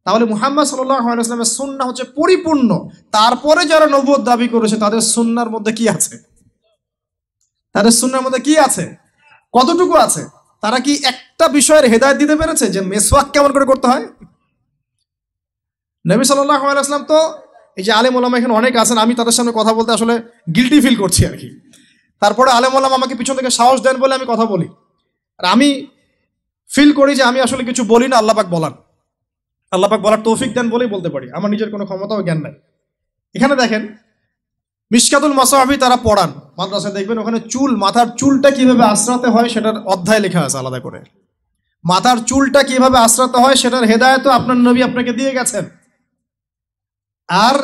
তাহলে মুহাম্মদ সাল্লাল্লাহু আলাইহি ওয়াসাল্লামের সুন্নাহ হচ্ছে পরিপূর্ণ। তারপরে যারা নবুয়ত দাবি করেছে তাদের সুন্নাহর মধ্যে কি আছে? তাদের সুন্নাহর মধ্যে কি আছে? কতটুকু আছে? তারা কি একটা বিষয়ের হেদায়েত দিতে পেরেছে যে মেসওয়াক কেমন করে করতে হয়? নবী সাল্লাল্লাহু আলাইহি ওয়াসাল্লাম তো, এই যে আলেম ওলামা এখানে অনেক আছেন, আমি তাদের সামনে কথা বলতে আসলে গিল্টি ফিল করছি আর কি। তারপরে আলেম ওলামা আমাকে পিছন থেকে সাহস দেন বলে আমি কথা বলি। আর আমি ফিল করি যে আমি আসলে কিছু বলি না, আল্লাহ পাক বলান, আল্লাহ পাক বলার তৌফিক দেন বলেই বলতে পারি, আমার নিজের কোনো ক্ষমতা ও জ্ঞান নাই। এখানে দেখেন, মিশকাতুল মাসাহাবি তারা পড়ান মাদ্রাসায়, দেখবেন ওখানে মাথার চুলটা কিভাবে আশ্রাতে হয় সেটার অধ্যায় লেখা আছে আলাদা করে। মাথার চুলটা কিভাবে আশ্রাতে হয় সেটার হেদায়েতও আপনার নবী আপনাকে দিয়ে গেছেন। আর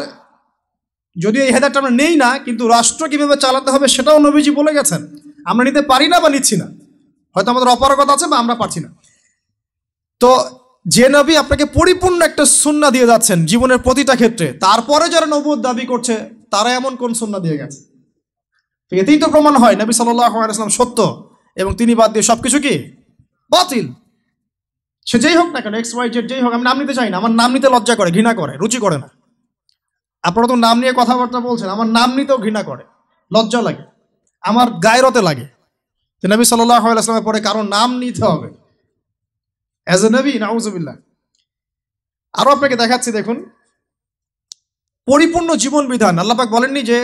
যদি এই হেদায়েতটা আমরা নেই না, কিন্তু রাষ্ট্র কিভাবে চালাতে হবে সেটাও নবীজি বলে গেছেন। আমরা নিতে পারি না বা নিচ্ছি না, হয়তো আমাদের অপারগতা আছে বা আমরা পারছি না। তো যে নবী আপনাকে পরিপূর্ণ একটা সুন্নাহ দিয়ে যাচ্ছেন জীবনের প্রতিটা ক্ষেত্রে, তারপরে যারা নবুয়ত দাবি করছে তারা এমন কোন সুন্নাহ দিয়ে গেছে? এতেই তো প্রমাণ হয় নবী সাল্লাল্লাহু আলাইহি ওয়াসাল্লাম সত্য এবং তিনি বাদ দিয়ে সবকিছু কি বাতিল। সে যেই হোক না কেন, এক্স ওয়াই জেড যেই হোক, আমি নাম নিতে চাই না, আমার নাম নিতে লজ্জা করে, ঘৃণা করে, রুচি করে না। আপনারা তো নাম নিয়ে কথাবার্তা বলছেন, আমার নাম নিতেও ঘৃণা করে, লজ্জা লাগে, আমার গায়রতে লাগে যে নবী সাল্লাল্লাহু আলাইহি ওয়াসাল্লামের পরে কারো নাম নিতে হবে অ্যাজ এ নবী, নাউজুবিল্লাহ। আরো আপনাকে দেখাচ্ছি, দেখুন, পরিপূর্ণ জীবন বিধান। আল্লাহ পাক বলেননি যে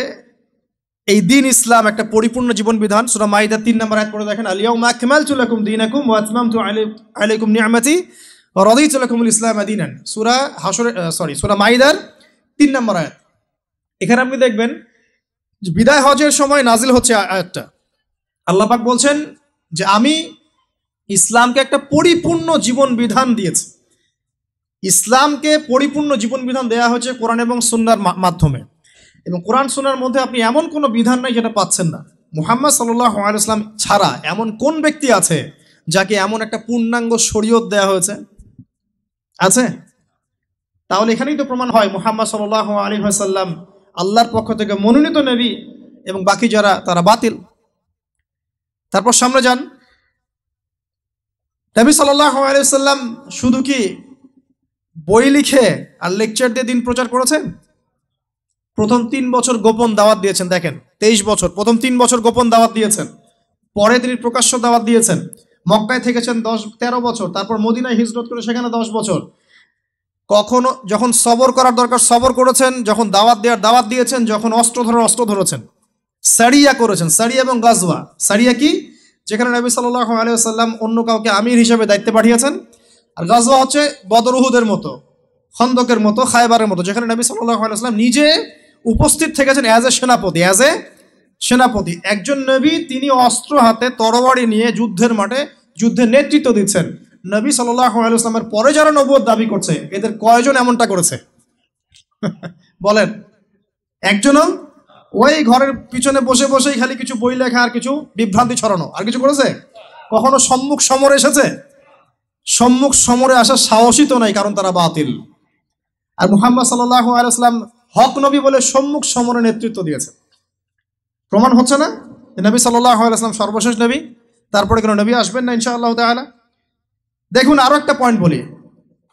এই দিন ইসলাম একটা পরিপূর্ণ জীবন বিধান? সূরা মাইদা 3 নম্বর আয়াত পড়ে দেখেন, আল-ইয়াউমা আকমালতু লাকুম দীনাকুম ওয়া আতমামতু আলাইকুম নি'মাতি ওয়া রাদিতু লাকুমুল ইসলামা দীনান। সূরা মাইদার 3 নম্বর আয়াত। এখানে আপনি দেখবেন যে বিদায় হজের সময় নাজিল হচ্ছে আয়াতটা। আল্লাহ পাক বলছেন যে আমি ইসলামকে একটা পরিপূর্ণ জীবন বিধান দিয়েছি। ইসলামকে পরিপূর্ণ জীবন বিধান দেয়া হয়েছে কোরআন এবং সুন্নাহর মাধ্যমে। এবং কোরআন সুন্নাহর মধ্যে আপনি এমন কোনো বিধান নাই যেটা পাচ্ছেন না। মুহাম্মদ সাল্লাল্লাহু আলাইহি ওয়াসাল্লাম ছাড়া এমন কোন ব্যক্তি আছে যাকে এমন একটা পূর্ণাঙ্গ শরীয়ত দেয়া হয়েছে? আছে? তাহলে এখানেই তো প্রমাণ হয় মুহাম্মদ সাল্লাল্লাহু আলাইহি ওয়াসাল্লাম আল্লাহর পক্ষ থেকে মনোনীত নবী এবং বাকি যারা তারা বাতিল। তারপর সামনে যান, নবী সাল্লাল্লাহু আলাইহি ওয়াসাল্লাম শুধু কি বই লিখে আর লেকচার দিয়ে দিন প্রচার করেছেন? প্রথম 3 বছর গোপন দাওয়াত দিয়েছেন। দেখেন 23 বছর, প্রথম 3 বছর গোপন দাওয়াত দিয়েছেন, পরে তিনি প্রকাশ্য দাওয়াত দিয়েছেন। মক্কায় থেকেছেন 13 বছর, তারপর মদিনায় হিজরত করে সেখানে 10 বছর। কখনো যখন সবর করার দরকার সবর করেছেন, যখন দাওয়াত দেওয়ার দাওয়াত দিয়েছেন, যখন অস্ত্র ধরার অস্ত্র ধরেছেন। সারিয়া করেছেন, সারিয়া এবং গাজওয়া। সারিয়া কি? যেখানে নবী সাল্লাল্লাহু আলাইহি ওয়াসাল্লাম অন্য কাউকে আমির হিসেবে দায়িত্বে পাঠিয়েছেন। আর গাজওয়া হচ্ছে বদর উহুদের মতো, খন্দকের মতো, খায়বারের মতো, যেখানে নবী সাল্লাল্লাহু আলাইহি ওয়াসাল্লাম নিজে উপস্থিত থেকেছেন অ্যাজ এ সেনাপতি। একজন নবী, তিনি অস্ত্র হাতে তরবারি নিয়ে যুদ্ধের মাঠে যুদ্ধের নেতৃত্ব দিচ্ছেন। নবী সাল্লাল্লাহু আলাইহি ওয়াসাল্লামের পরে যারা নবুয়ত দাবি করছে, এদের কয়জন এমনটা করেছে? বলেন, একজনও? ওই ঘরের পিছনে বসে বসেই খালি কিছু বই লেখা আর কিছু বিভ্রান্তি ছড়ানো, আর কিছু করেছে? কখনো সম্মুখ সমরে এসেছে? সম্মুখ সমরে আসার সাহসই তো নাই, কারণ তারা বাতিল। আর মুহাম্মদ সাল্লাল্লাহু আলাইহি ওয়াসাল্লাম হক নবী বলে সম্মুখ সমরে নেতৃত্ব দিয়েছে। প্রমাণ হচ্ছে না যে নবী সাল্লাল্লাহু আলাইহি ওয়াসাল্লাম সর্বশেষ নবী? তারপরে কোনো নবী আসবেন না ইনশাআল্লাহ তাআলা। দেখুন আরো একটা পয়েন্ট বলি,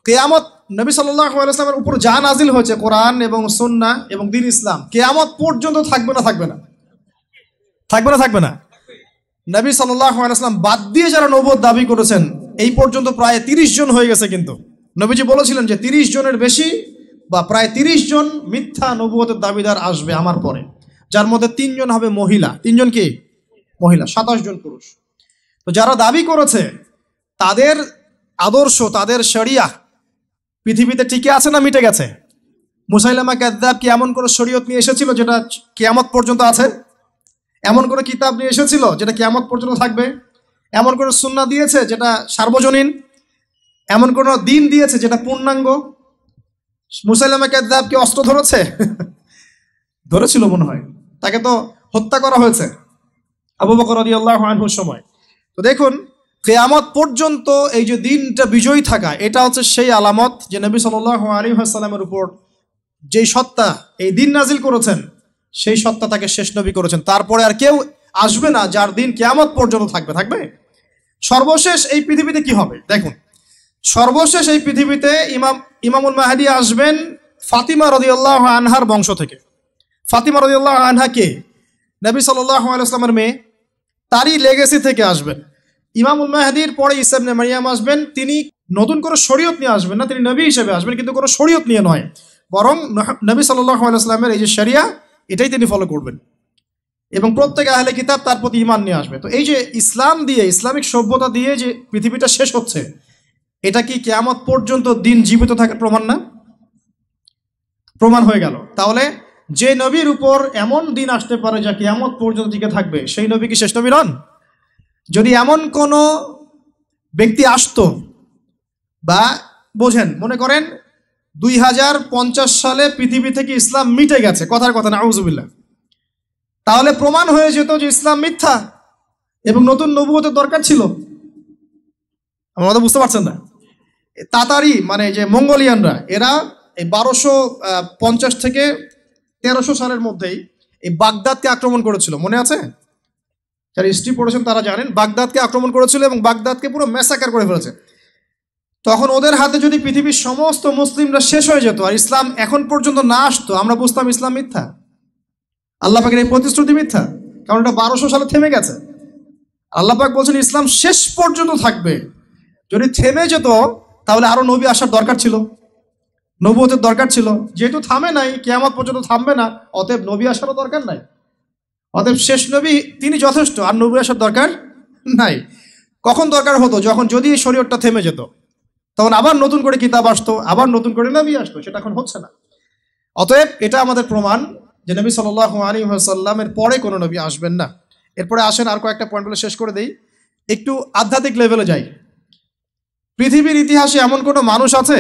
কিয়ামত, নবী সাল্লাল্লাহু আলাইহি ওয়াসাল্লামের উপর যা নাজিল হয়েছে কোরআন এবং সুন্নাহ এবং দ্বীন ইসলাম, কিয়ামত পর্যন্ত থাকবে না? থাকবে না? নবী সাল্লাল্লাহু আলাইহি ওয়াসাল্লাম বাদ দিয়ে যারা নবুয়ত দাবি করেছেন, এই পর্যন্ত প্রায় 30 জন হয়ে গেছে। কিন্তু নবীজি বলেছিলেন যে 30 জনের বেশি বা প্রায় 30 জন মিথ্যা নবুয়তের দাবিদার আসবে আমার পরে, যার মধ্যে 3 জন হবে মহিলা। 3 জন কি? মহিলা। 27 জন পুরুষ। তো যারা দাবি করেছে তাদের আদর্শ, তাদের শরিয়া পৃথিবীতে টিকে আছে না মিটে গেছে? মুসাইলামা কাযযাব কি এমন কোনো শরীয়ত নিয়ে এসেছিল যেটা কিয়ামত পর্যন্ত আছে? এমন কোনো কিতাব নিয়ে এসেছিল যেটা কিয়ামত পর্যন্ত থাকবে? এমন কোনো সুন্নাহ দিয়েছে যেটা সার্বজনীন? এমন কোনো দিন দিয়েছে যেটা পূর্ণাঙ্গ? মুসাইলামা কাযযাব কি অস্ত্র ধরেছে? ধরেছিল মনে হয়, তাকে তো হত্যা করা হয়েছে আবু বকর রাদিয়াল্লাহু আনহুর সময়। তো দেখুন, কিয়ামত পর্যন্ত এই যে দিনটা বিজয়ী থাকা, এটা হচ্ছে সেই আলামত যে নবী সাল্লাল্লাহু আলাইহি ওয়াসাল্লামের উপর যেই সত্তা এই দিন নাজিল করেছেন, সেই সত্তা তাকে শেষ নবী করেছেন। তারপরে আর কেউ আসবে না যার দিন কিয়ামত পর্যন্ত থাকবে। সর্বশেষ এই পৃথিবীতে কি হবে দেখুন, সর্বশেষ এই পৃথিবীতে ইমামুল মাহদী আসবেন ফাতিমা রাদিয়াল্লাহু আনহার বংশ থেকে। ফাতিমা রাদিয়াল্লাহু আনহা কে? নবী সাল্লাল্লাহু আলাইহি ওয়াসাল্লামের মেয়ে, তারই লেগেসি থেকে আসবেন। ইমামুল মাহদীর পরে ঈসা ইবনে মারইয়াম আসবেন। তিনি নতুন করে শরীয়ত নিয়ে আসবেন না, তিনি নবী হিসেবে আসবেন, কিন্তু কোনো শরীয়ত নিয়ে নয়, বরং নবী সাল্লাল্লাহু আলাইহি ওয়াসাল্লামের এই যে শরিয়া, এটাই তিনি ফলো করবেন। এবং প্রত্যেক আহলে কিতাব তার প্রতি ঈমান নিয়ে আসবে। তো এই যে ইসলাম দিয়ে, ইসলামিক সভ্যতা দিয়ে যে পৃথিবীটা শেষ হচ্ছে, এটা কি কিয়ামত পর্যন্ত দিন জীবিত থাকার প্রমাণ না? প্রমাণ হয়ে গেল। তাহলে যে নবীর উপর এমন দিন আসতে পারে যা কিয়ামত পর্যন্ত টিকে থাকবে, সেই নবী কি শেষ নবী নন? যদি এমন কোনো ব্যক্তি আসতো, বা বোঝেন, মনে করেন 2050 সালে পৃথিবী থেকে ইসলাম মিটে গেছে, কথার কথা, নাউজুবিল্লাহ, তাহলে প্রমাণ হয়ে যেত যে ইসলাম মিথ্যা এবং নতুন নবুয়তের দরকার ছিল। আমাদের বুঝতে পারছেন না? তাতারি মানে যে মঙ্গোলিয়ানরা, এরা এই 1250 থেকে 1300 সালের মধ্যেই এই বাগদাদকে আক্রমণ করেছিল, মনে আছে? যারা হিস্ট্রি পড়েছেন তারা জানেন, বাগদাদকে আক্রমণ করেছিল এবং বাগদাদকে পুরো ম্যাসাকার করে ফেলেছে। তখন ওদের হাতে যদি পৃথিবীর সমস্ত মুসলিমরা শেষ হয়ে যেত আর ইসলাম এখন পর্যন্ত না আসতো, আমরা বুঝতাম ইসলাম মিথ্যা। আল্লাহ পাকের এই প্রতিশ্রুতি মিথ্যা, কারণ এটা 1200 সালে থেমে গেছে। আল্লাহ পাক বলছেন ইসলাম শেষ পর্যন্ত থাকবে। যদি থেমে যেত তাহলে আরো নবী আসার দরকার ছিল, নবুয়তের দরকার ছিল। যেহেতু থামে নাই, কিয়ামত পর্যন্ত থামবে না, অতএব নবী আসারও দরকার নাই। অতএব শেষ নবী তিনি যথেষ্ট, আর নবী আসার দরকার নাই। কখন দরকার হতো? যখন যদি এই শরীয়তটা থেমে যেত, তখন আবার নতুন করে কিতাব আসতো, আবার নতুন করে নবী আসতো। সেটা এখন হচ্ছে না। অতএব এটা আমাদের প্রমাণ যে নবী সাল্লাল্লাহু আলাইহি ওয়াসাল্লামের পরে কোনো নবী আসবেন না। এরপরে আসেন আর কয়েকটা পয়েন্ট বলে শেষ করে দেই, একটু আধ্যাত্মিক লেভেলে যাই। পৃথিবীর ইতিহাসে এমন কোনো মানুষ আছে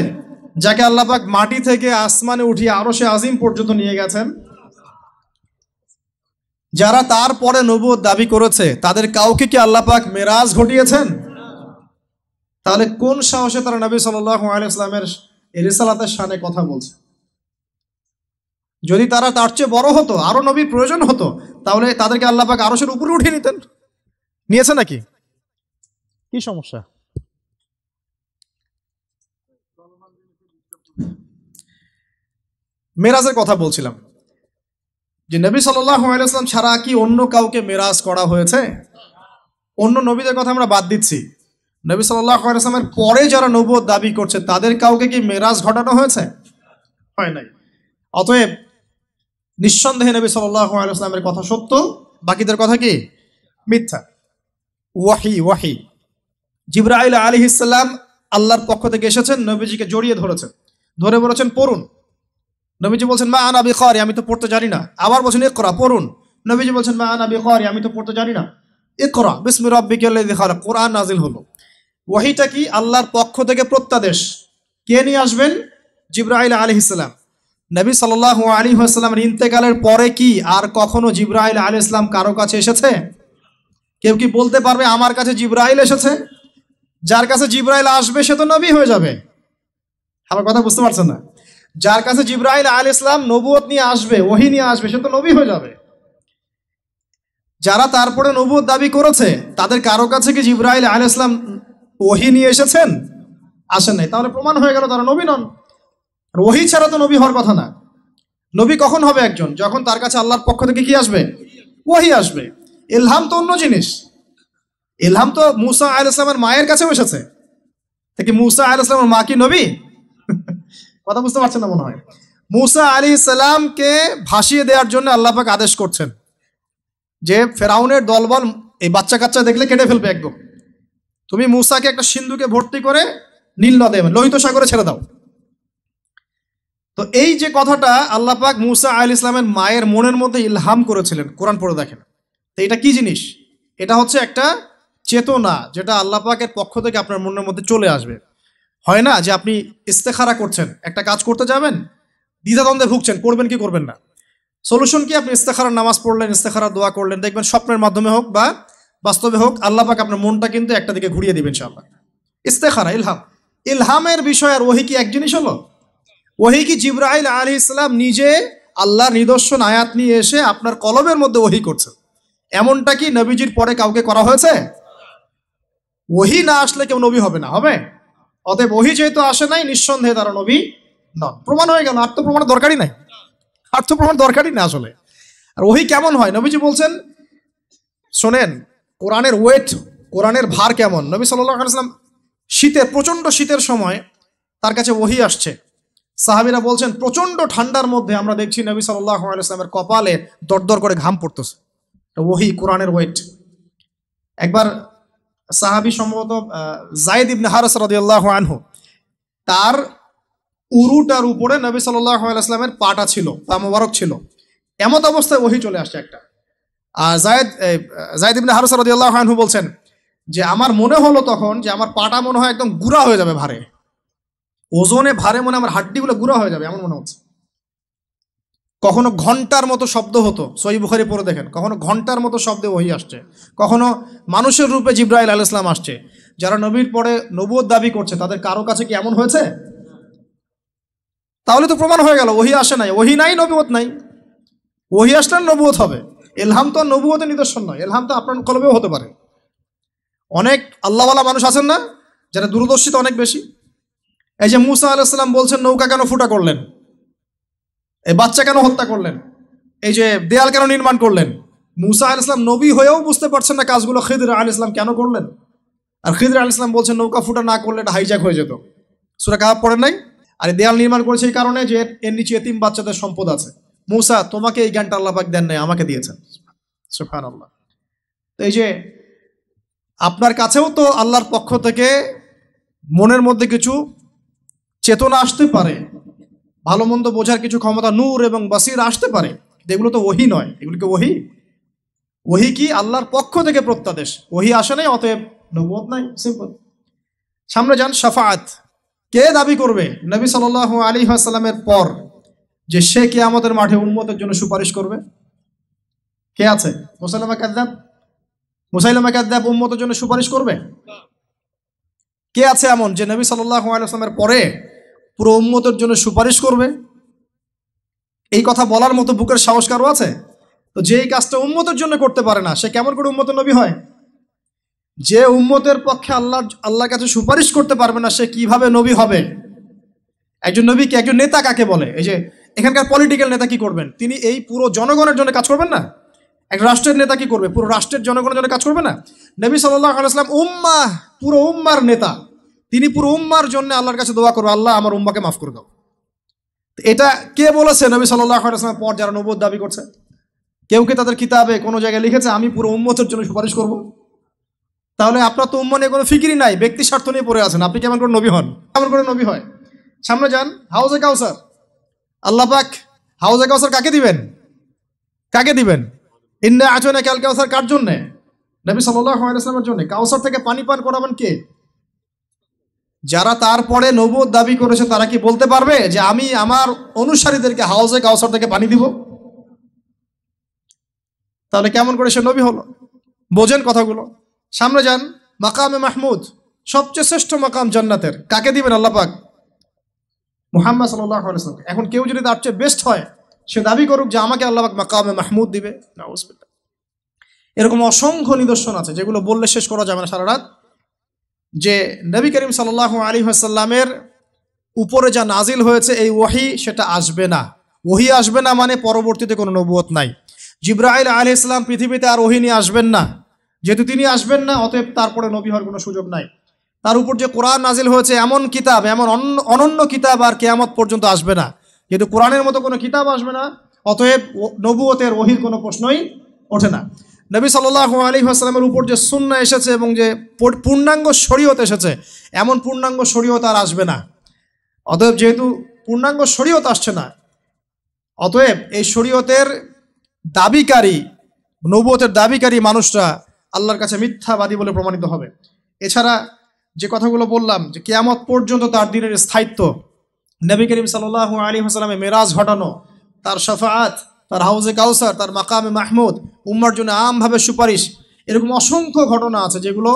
যাকে আল্লাহ পাক মাটি থেকে আসমানে উঠিয়ে আরশে আজিম পর্যন্ত নিয়ে গেছেন? যারা তারপরে নবুয়ত দাবি করেছে তাদের কাউকে কি আল্লাহ পাক মেরাজ ঘটিয়েছেন? তাহলে কোন সাহসে তারা নবী সাল্লাল্লাহু আলাইহি ওয়াসাল্লামের রিসালাতের শানে কথা বলছে? যদি তারা তার চেয়ে বড় হতো, আরো নবীর প্রয়োজন হতো, তাহলে তাদেরকে আল্লাহ পাক আরশের উপরে উঠিয়ে নিতেন। নিয়েছে নাকি? কি সমস্যা? মেরাজের কথা বলছিলাম যে নবী সাল্লাল্লাহু আলাইহি ওয়াসাল্লাম ছাড়া কি অন্য কাউকে মেরাজ করা হয়েছে? অন্য নবীদের কথা আমরা বাদ দিচ্ছি, নবী সাল্লাল্লাহু আলাইহি ওয়াসাল্লামের পরে যারা নবুয়ত দাবি করছে তাদের কাউকে কি মেরাজ ঘটানো হয়েছে? হয় নাই। অতএব নিঃসন্দেহে নবী সাল্লাল্লাহু আলাইহি ওয়াসাল্লামের কথা সত্য, বাকিদের কথা কি মিথ্যা। ওয়াহি জিবরাইল আলাইহিস সালাম আল্লাহর পক্ষ থেকে এসেছেন, নবীজিকে জড়িয়ে ধরেছেন, ধরে বলেছেন পড়ুন। নবীজি বলছেন মা আনা বিকারি, আমি তো পড়তে জানি না। আবার বলছেন ইকরা, পড়ুন। নবীজি বলছেন মা আনা বিকারি, আমি তো পড়তে জানি না। ইকরা বিসমি রাব্বিকাল্লাযী খালাক, কোরআন নাজিল হলো। ওয়াহিটা কি? আল্লাহর পক্ষ থেকে প্রত্যাদেশ। কে নিয়ে আসবেন? জিবরাইল আলাইহিস সালাম। নবী সাল্লাল্লাহু আলাইহি ওয়াসাল্লামের ইন্তেকালের পরে কি আর কখনো জিবরাইল আলাইহিস সালাম কারো কাছে এসেছে? কেউ কি বলতে পারবে আমার কাছে জিবরাইল এসেছে? যার কাছে জিবরাইল আসবে সে তো নবী হয়ে যাবে। আমার কথা বুঝতে পারছেন না? যার কাছে জিবরাইল আলাইহিস সালাম নবুয়ত নিয়ে আসবে, ওহী নিয়ে আসবে, সে তো নবী হয়ে যাবে। যারা তারপরে নবুয়ত দাবি করেছে তাদের কারো কাছে কি জিবরাইল আলাইহিস সালাম ওহী নিয়ে এসেছেন? আসেন নাই। তাহলে প্রমাণ হয়ে গেল তারা নবী নন। আর ওহী ছাড়া তো নবী হওয়ার কথা না। নবী কখন হবে একজন? যখন তার কাছে আল্লাহর পক্ষ থেকে কি আসবে? ওহী আসবে। ইলহাম তো অন্য জিনিস। ইলহাম তো মূসা আলাইহিস সালামের মায়ের কাছেও এসেছে। তা কি মূসা আলাইহিস সালামের মা কি নবী? কথা বুঝতে পারছেন না মনে হয়। মূসা আলাইহিস সালামকে ভাসিয়ে দেওয়ার জন্য আল্লাহ পাক আদেশ করছেন যে ফেরাউনের দলবল এই বাচ্চা কাচ্চা দেখলে কেটে ফেলবে একদম। তুমি মূসাকে একটা সিন্ধুকে ভর্তি করে নীল নদে, লোহিত সাগরে ছেড়ে দাও। তো এই যে কথাটা আল্লাহ পাক মূসা আলাইহিস সালামের মায়ের মনের মধ্যে ইলহাম করেছিলেন, কোরআন পড়ে দেখেন। তো এটা কি জিনিস? এটা হচ্ছে একটা চেতনা, যেটা আল্লাহ পাকের পক্ষ থেকে আপনার মনের মধ্যে চলে আসবে। হয় না যে আপনি ইস্তেখারা করছেন, একটা কাজ করতে যাবেন, দ্বিধাদ্বন্দ্বে ভুগছেন, করবেন কি করবেন না। সলিউশন কি? আপনি ইস্তেখারার নামাজ পড়লেন, ইস্তেখারার দোয়া করলেন, দেখবেন স্বপ্নের মাধ্যমে হোক বা বাস্তবে হোক আল্লাহ পাক আপনার মনটা কিন্তু একটা দিকে ঘুরিয়ে দিবেন ইনশাআল্লাহ। ইস্তেখারা, ইলহাম। ইলহামের বিষয় আর ওহী কি এক জিনিস হলো? ওহী কি জিবরাইল আলাইহিস সালাম নিজে আল্লাহর নিদর্শন আয়াত নিয়ে এসে আপনার কলবের মধ্যে ওহী করছে? এমনটা কি নবীজির পরে কাউকে করা হয়েছে? ওহী না আসলে কেউ নবী হবে না, হবে? অতএব ওহী যেহেতু আসে নাই, নিঃসন্দেহে তারা নবী নন। প্রমাণ হয়ে গেল। আর তো প্রমাণের দরকারই নাই, আর তো প্রমাণ দরকারই না আসলে। আর ওহী কেমন হয়? নবীজি বলছেন, শোনেন কোরআনের ওয়েট, কোরআনের ভার কেমন। নবী সাল্লাল্লাহু আলাইহি ওয়াসাল্লাম শীতে, প্রচন্ড শীতের সময় তার কাছে ওহী আসছে। সাহাবীরা বলছেন প্রচন্ড ঠান্ডার মধ্যে আমরা দেখছি নবী সাল্লাল্লাহু আলাইহি ওয়াসাল্লামের কপালে দরদর করে ঘাম পড়তেছে। ওহী, কোরআনের ওয়েট। একবার সাহাবী সম্ভবত যায়েদ ইবনে হারেসা রাদিয়াল্লাহু আনহু, তার উরুটার উপরে নবী সাল্লাল্লাহু আলাইহি ওয়াসাল্লামের পাটা ছিল, পা মোবারক ছিল। এমত অবস্থায় ওহী চলে আসছে একটা। আর যায়েদ ইবনে হারেসা রাদিয়াল্লাহু আনহু বলছেন যে আমার মনে হলো তখন যে আমার পাটা মনে হয় একদম গুঁড়া হয়ে যাবে ভারে, ওজনে ভারে, মনে আমার হাড্ডিগুলো গুঁড়া হয়ে যাবে এমন মনে হচ্ছে। কখনো ঘন্টার মতো শব্দ হতো, সহিহ বুখারী পড়ে দেখেন, কখনো ঘন্টার মতো শব্দে ওহী আসছে, কখনো মানুষের রূপে জিবরাইল আলাইহিস সালাম আসছে। যারা নবীর পরে নবুয়ত দাবি করছে তাদের কারো কাছে কি এমন হয়েছে? তাহলে তো প্রমাণ হয়ে গেল ওহী আসে নাই, ওহী নাই, নবুয়ত নাই। ওহী আসলে নবুয়ত হবে। ইলহাম তো নবুয়তের নিদর্শন নয়, ইলহাম তো আপনার কলবেও হতে পারে। অনেক আল্লাহওয়ালা মানুষ আছেন না, যারা দূরদর্শিতা অনেক বেশি। এই যে মূসা আলাইহিস সালাম বলছেন নৌকা কেন ফুটা করলেন, এই বাচ্চা কেন হত্যা করলেন, এই যে দেয়াল কেন নির্মাণ করলেন, মূসা আলাইহিস সালাম নবী হয়েও বুঝতে পারছেন না কাজগুলো খিদর আলাইহিস সালাম কেন করলেন। আর খিদর আলাইহিস সালাম বলছেন নৌকা ফুটা না করলে এটা হাইজ্যাক হয়ে যেত। সূরা কাহাফ পড়েন নাই? আর এই দেয়াল নির্মাণ করেছে এই কারণে যে এর নিচে এতিম বাচ্চাদের সম্পদ আছে। মূসা, তোমাকে এই জ্ঞানটা আল্লাহ পাক দেন নাই, আমাকে দিয়েছেন। সুবহানাল্লাহ। তো এই যে আপনার কাছেও তো আল্লাহর পক্ষ থেকে মনের মধ্যে কিছু চেতনা আসতে পারে, ভালো মন্দ বোঝার কিছু ক্ষমতা, নূর এবং বাসির আসতে পারে। এগুলো তো ওহী নয়, এগুলোকে ওহী। ওহী কি? আল্লাহর পক্ষ থেকে প্রত্যাদেশ। ওহী আসে নাই, অতএব নবুয়ত নাই, সিম্পল। সামনে যান, শাফাআত। কে দাবি করবে নবী সাল্লাল্লাহু আলাইহি ওয়াসাল্লামের পর যে সে কিয়ামতের মাঠে উম্মতের জন্য সুপারিশ করবে? কে আছে? মুসাইলামা কাযযাব। মুসাইলামা কাযযাব উম্মতের জন্য সুপারিশ করবে? কে আছে এমন যে নবী সাল্লাল্লাহু আলাইহি ওয়াসাল্লামের পরে পুরো উম্মতের জন্য সুপারিশ করবে? এই কথা বলার মতো বুকের সাহস কারো আছে? তো যেই কাজটা উম্মতের জন্য করতে পারে না, সে কেমন করে উম্মতের নবী হয়? যে উম্মতের পক্ষে আল্লাহর কাছে সুপারিশ করতে পারবে না, সে কিভাবে নবী হবে? একজন নবীকে, একজন নেতা কাকে বলে? এই যে এখানকার পলিটিক্যাল নেতা কি করবেন? তিনি এই পুরো জনগণের জন্য কাজ করবেন না? এক রাষ্ট্রের নেতা কি করবে? পুরো রাষ্ট্রের জনগণের জন্য কাজ করবে না? নবী সাল্লাল্লাহু আলাইহি ওয়াসাল্লাম উম্মাহ, পুরো উম্মার নেতা। তিনি পুরো উম্মার জন্য আল্লাহর কাছে দোয়া করবে, আল্লাহ আমার উম্মাকে মাফ করে দাও। এটা কে বলেছে? নবী সাল্লাল্লাহু আলাইহি ওয়াসাল্লামের পর যারা নবুয়ত দাবি করছে। কেউ কি তাদের কিতাবে কোনো জায়গায় লিখেছে আমি পুরো উম্মতের জন্য সুপারিশ করব? তাহলে আপনার তো উম্মত নিয়ে কোনো ফিকিরই নাই, ব্যক্তি স্বার্থ নিয়ে পড়ে আছেন। আপনি কেমন করে নবী হন? কেমন করে নবী হয়? সামনে যান, হাউজে কাউসার। আল্লাহ পাক হাউজে কাউসার কাকে দিবেন? কাকে দিবেন? ইন্না আ'তাইনাকা আল কাউসার কার জন্য? নবী সাল্লাল্লাহু আলাইহি ওয়াসাল্লামের জন্য। কাউসার থেকে পানি পান করাবেন কে? যারা তারপরে নবুয়ত দাবি করেছে তারা কি বলতে পারবে যে আমি আমার অনুসারীদেরকে হাউজে কাউসার থেকে পানি দিব? তাহলে কেমন করে সে নবী হলো? বোঝেন কথাগুলো। সামনে যান, মাকামে মাহমুদ, সবচেয়ে শ্রেষ্ঠ মাকাম জান্নাতের, কাকে দিবেন আল্লাহ পাক? মুহাম্মদ সাল্লাল্লাহু আলাইহি ওয়াসাল্লাম। এখন কেউ যদি তার চেয়ে বেস্ট হয়, সে দাবি করুক যে আমাকে আল্লাহ পাক মাকামে মাহমুদ দিবে। নাউজুবিল্লাহ। এরকম অসংখ্য নিদর্শন আছে যেগুলো বললে শেষ করা যাবে না সারা রাত। যে নবী করিম সাল্লাল্লাহু আলাইহি ওয়াসাল্লামের উপরে যা নাজিল হয়েছে এই ওহী, সেটা আসবে না। ওহী আসবে না মানে পরবর্তীতে কোনো নবুয়ত নাই। জিবরাইল আলাইহিস সালাম পৃথিবীতে আর ওহী নিয়ে আসবেন না। যেহেতু তিনি আসবেন না, অতএব তারপরে নবী হওয়ার কোনো সুযোগ নাই। তার উপর যে কোরআন নাজিল হয়েছে, এমন কিতাব, এমন অনন্য কিতাব আর কিয়ামত পর্যন্ত আসবে না। যেহেতু কোরআনের মতো কোনো কিতাব আসবে না, অতএব নবুয়তের ওহীর কোনো প্রশ্নই ওঠে না। নবী সাল্লাল্লাহু আলাইহি ওয়াসাল্লামের উপর যে সুন্নাহ এসেছে এবং যে পূর্ণাঙ্গ শরীয়ত এসেছে, এমন পূর্ণাঙ্গ শরীয়ত আর আসবে না। অতএব যেহেতু পূর্ণাঙ্গ শরীয়ত আসছে না, অতএব এই শরীয়তের দাবিকারী, নবুয়তের দাবিকারী মানুষরা আল্লাহর কাছে মিথ্যাবাদী বলে প্রমাণিত হবে। এছাড়া যে কথাগুলো বললাম যে কিয়ামত পর্যন্ত তার দিনের স্থায়িত্ব, নবী করিম সাল্লাল্লাহু আলাইহি ওয়াসাল্লামের মেরাজ ঘটানো, তার শাফাআত, তার হাউজে কাউসার, তার মাকামে মাহমুদ, উম্মার জন্য আমভাবে সুপারিশ, এরকম অসংখ্য ঘটনা আছে যেগুলো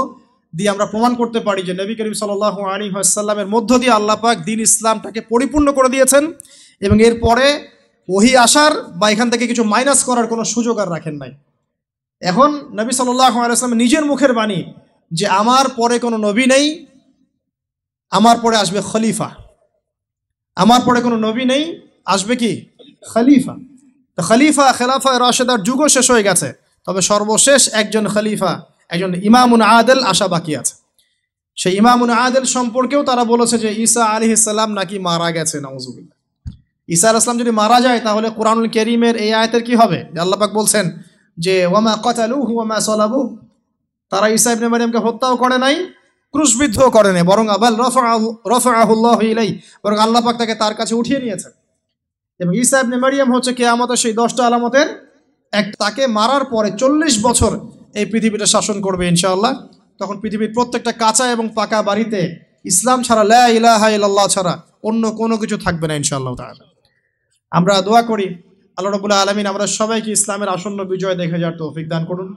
দিয়ে আমরা প্রমাণ করতে পারি যে নবী করিম সাল্লাল্লাহু আলাইহি ওয়াসাল্লামের মধ্য দিয়ে আল্লাহ পাক দ্বীন ইসলামটাকে পরিপূর্ণ করে দিয়েছেন এবং এরপরে ওহী আসার বা এখান থেকে কিছু মাইনাস করার কোনো সুযোগ আর রাখেন নাই। এখন নবী সাল্লাল্লাহু আলাইহি ওয়াসাল্লাম নিজের মুখের বাণী যে আমার পরে কোনো নবী নেই, আমার পরে আসবে খলিফা। আমার পরে কোনো নবী নেই, আসবে কি? খলিফা। তো খলিফা, খেলাফা রাশেদার যুগও শেষ হয়ে গেছে, তবে সর্বশেষ একজন খলিফা, একজন ইমামুন আদেল আসা বাকি আছে। সেই ইমামুন আদেল সম্পর্কেও তারা বলেছে যে ঈসা আলাইহিস সালাম নাকি মারা গেছে। নাউজুবিল্লাহ। ঈসা আলাইহিস সালাম যদি মারা যায় তাহলে কোরআনুল কারীমের এই আয়াতের কি হবে? যে আল্লাহ পাক বলছেন যে ওয়ামা কাতালুহু ওয়ামা সালাবুহু, তারা ঈসা ইবনে মারইয়ামকে হত্যাও করে নাই, ক্রুশবিদ্ধও করে নাই, বরং আবাল রাফাআহুল্লাহু ইলাইহি, বরং আল্লাহ পাক তাকে তার কাছে উঠিয়ে নিয়েছেন। এবং ঈসা ইবনে মারইয়াম হচ্ছে কিয়ামতের সেই 10টা আলামতের এক। তাকে মারার পরে 40 বছর এই পৃথিবীটা শাসন করবে ইনশাআল্লাহ। তখন পৃথিবীর প্রত্যেকটা কাঁচা এবং পাকা বাড়িতে ইসলাম ছাড়া, লা ইলাহা ইল্লাল্লাহ ছাড়া অন্য কোনো কিছু থাকবে না ইনশাআল্লাহ তাআলা। আমরা দোয়া করি আল্লাহ রাব্বুল আলামিন আমাদের সবাইকে ইসলামের আসন্ন বিজয় দেখে যাওয়ার তৌফিক দান করুন।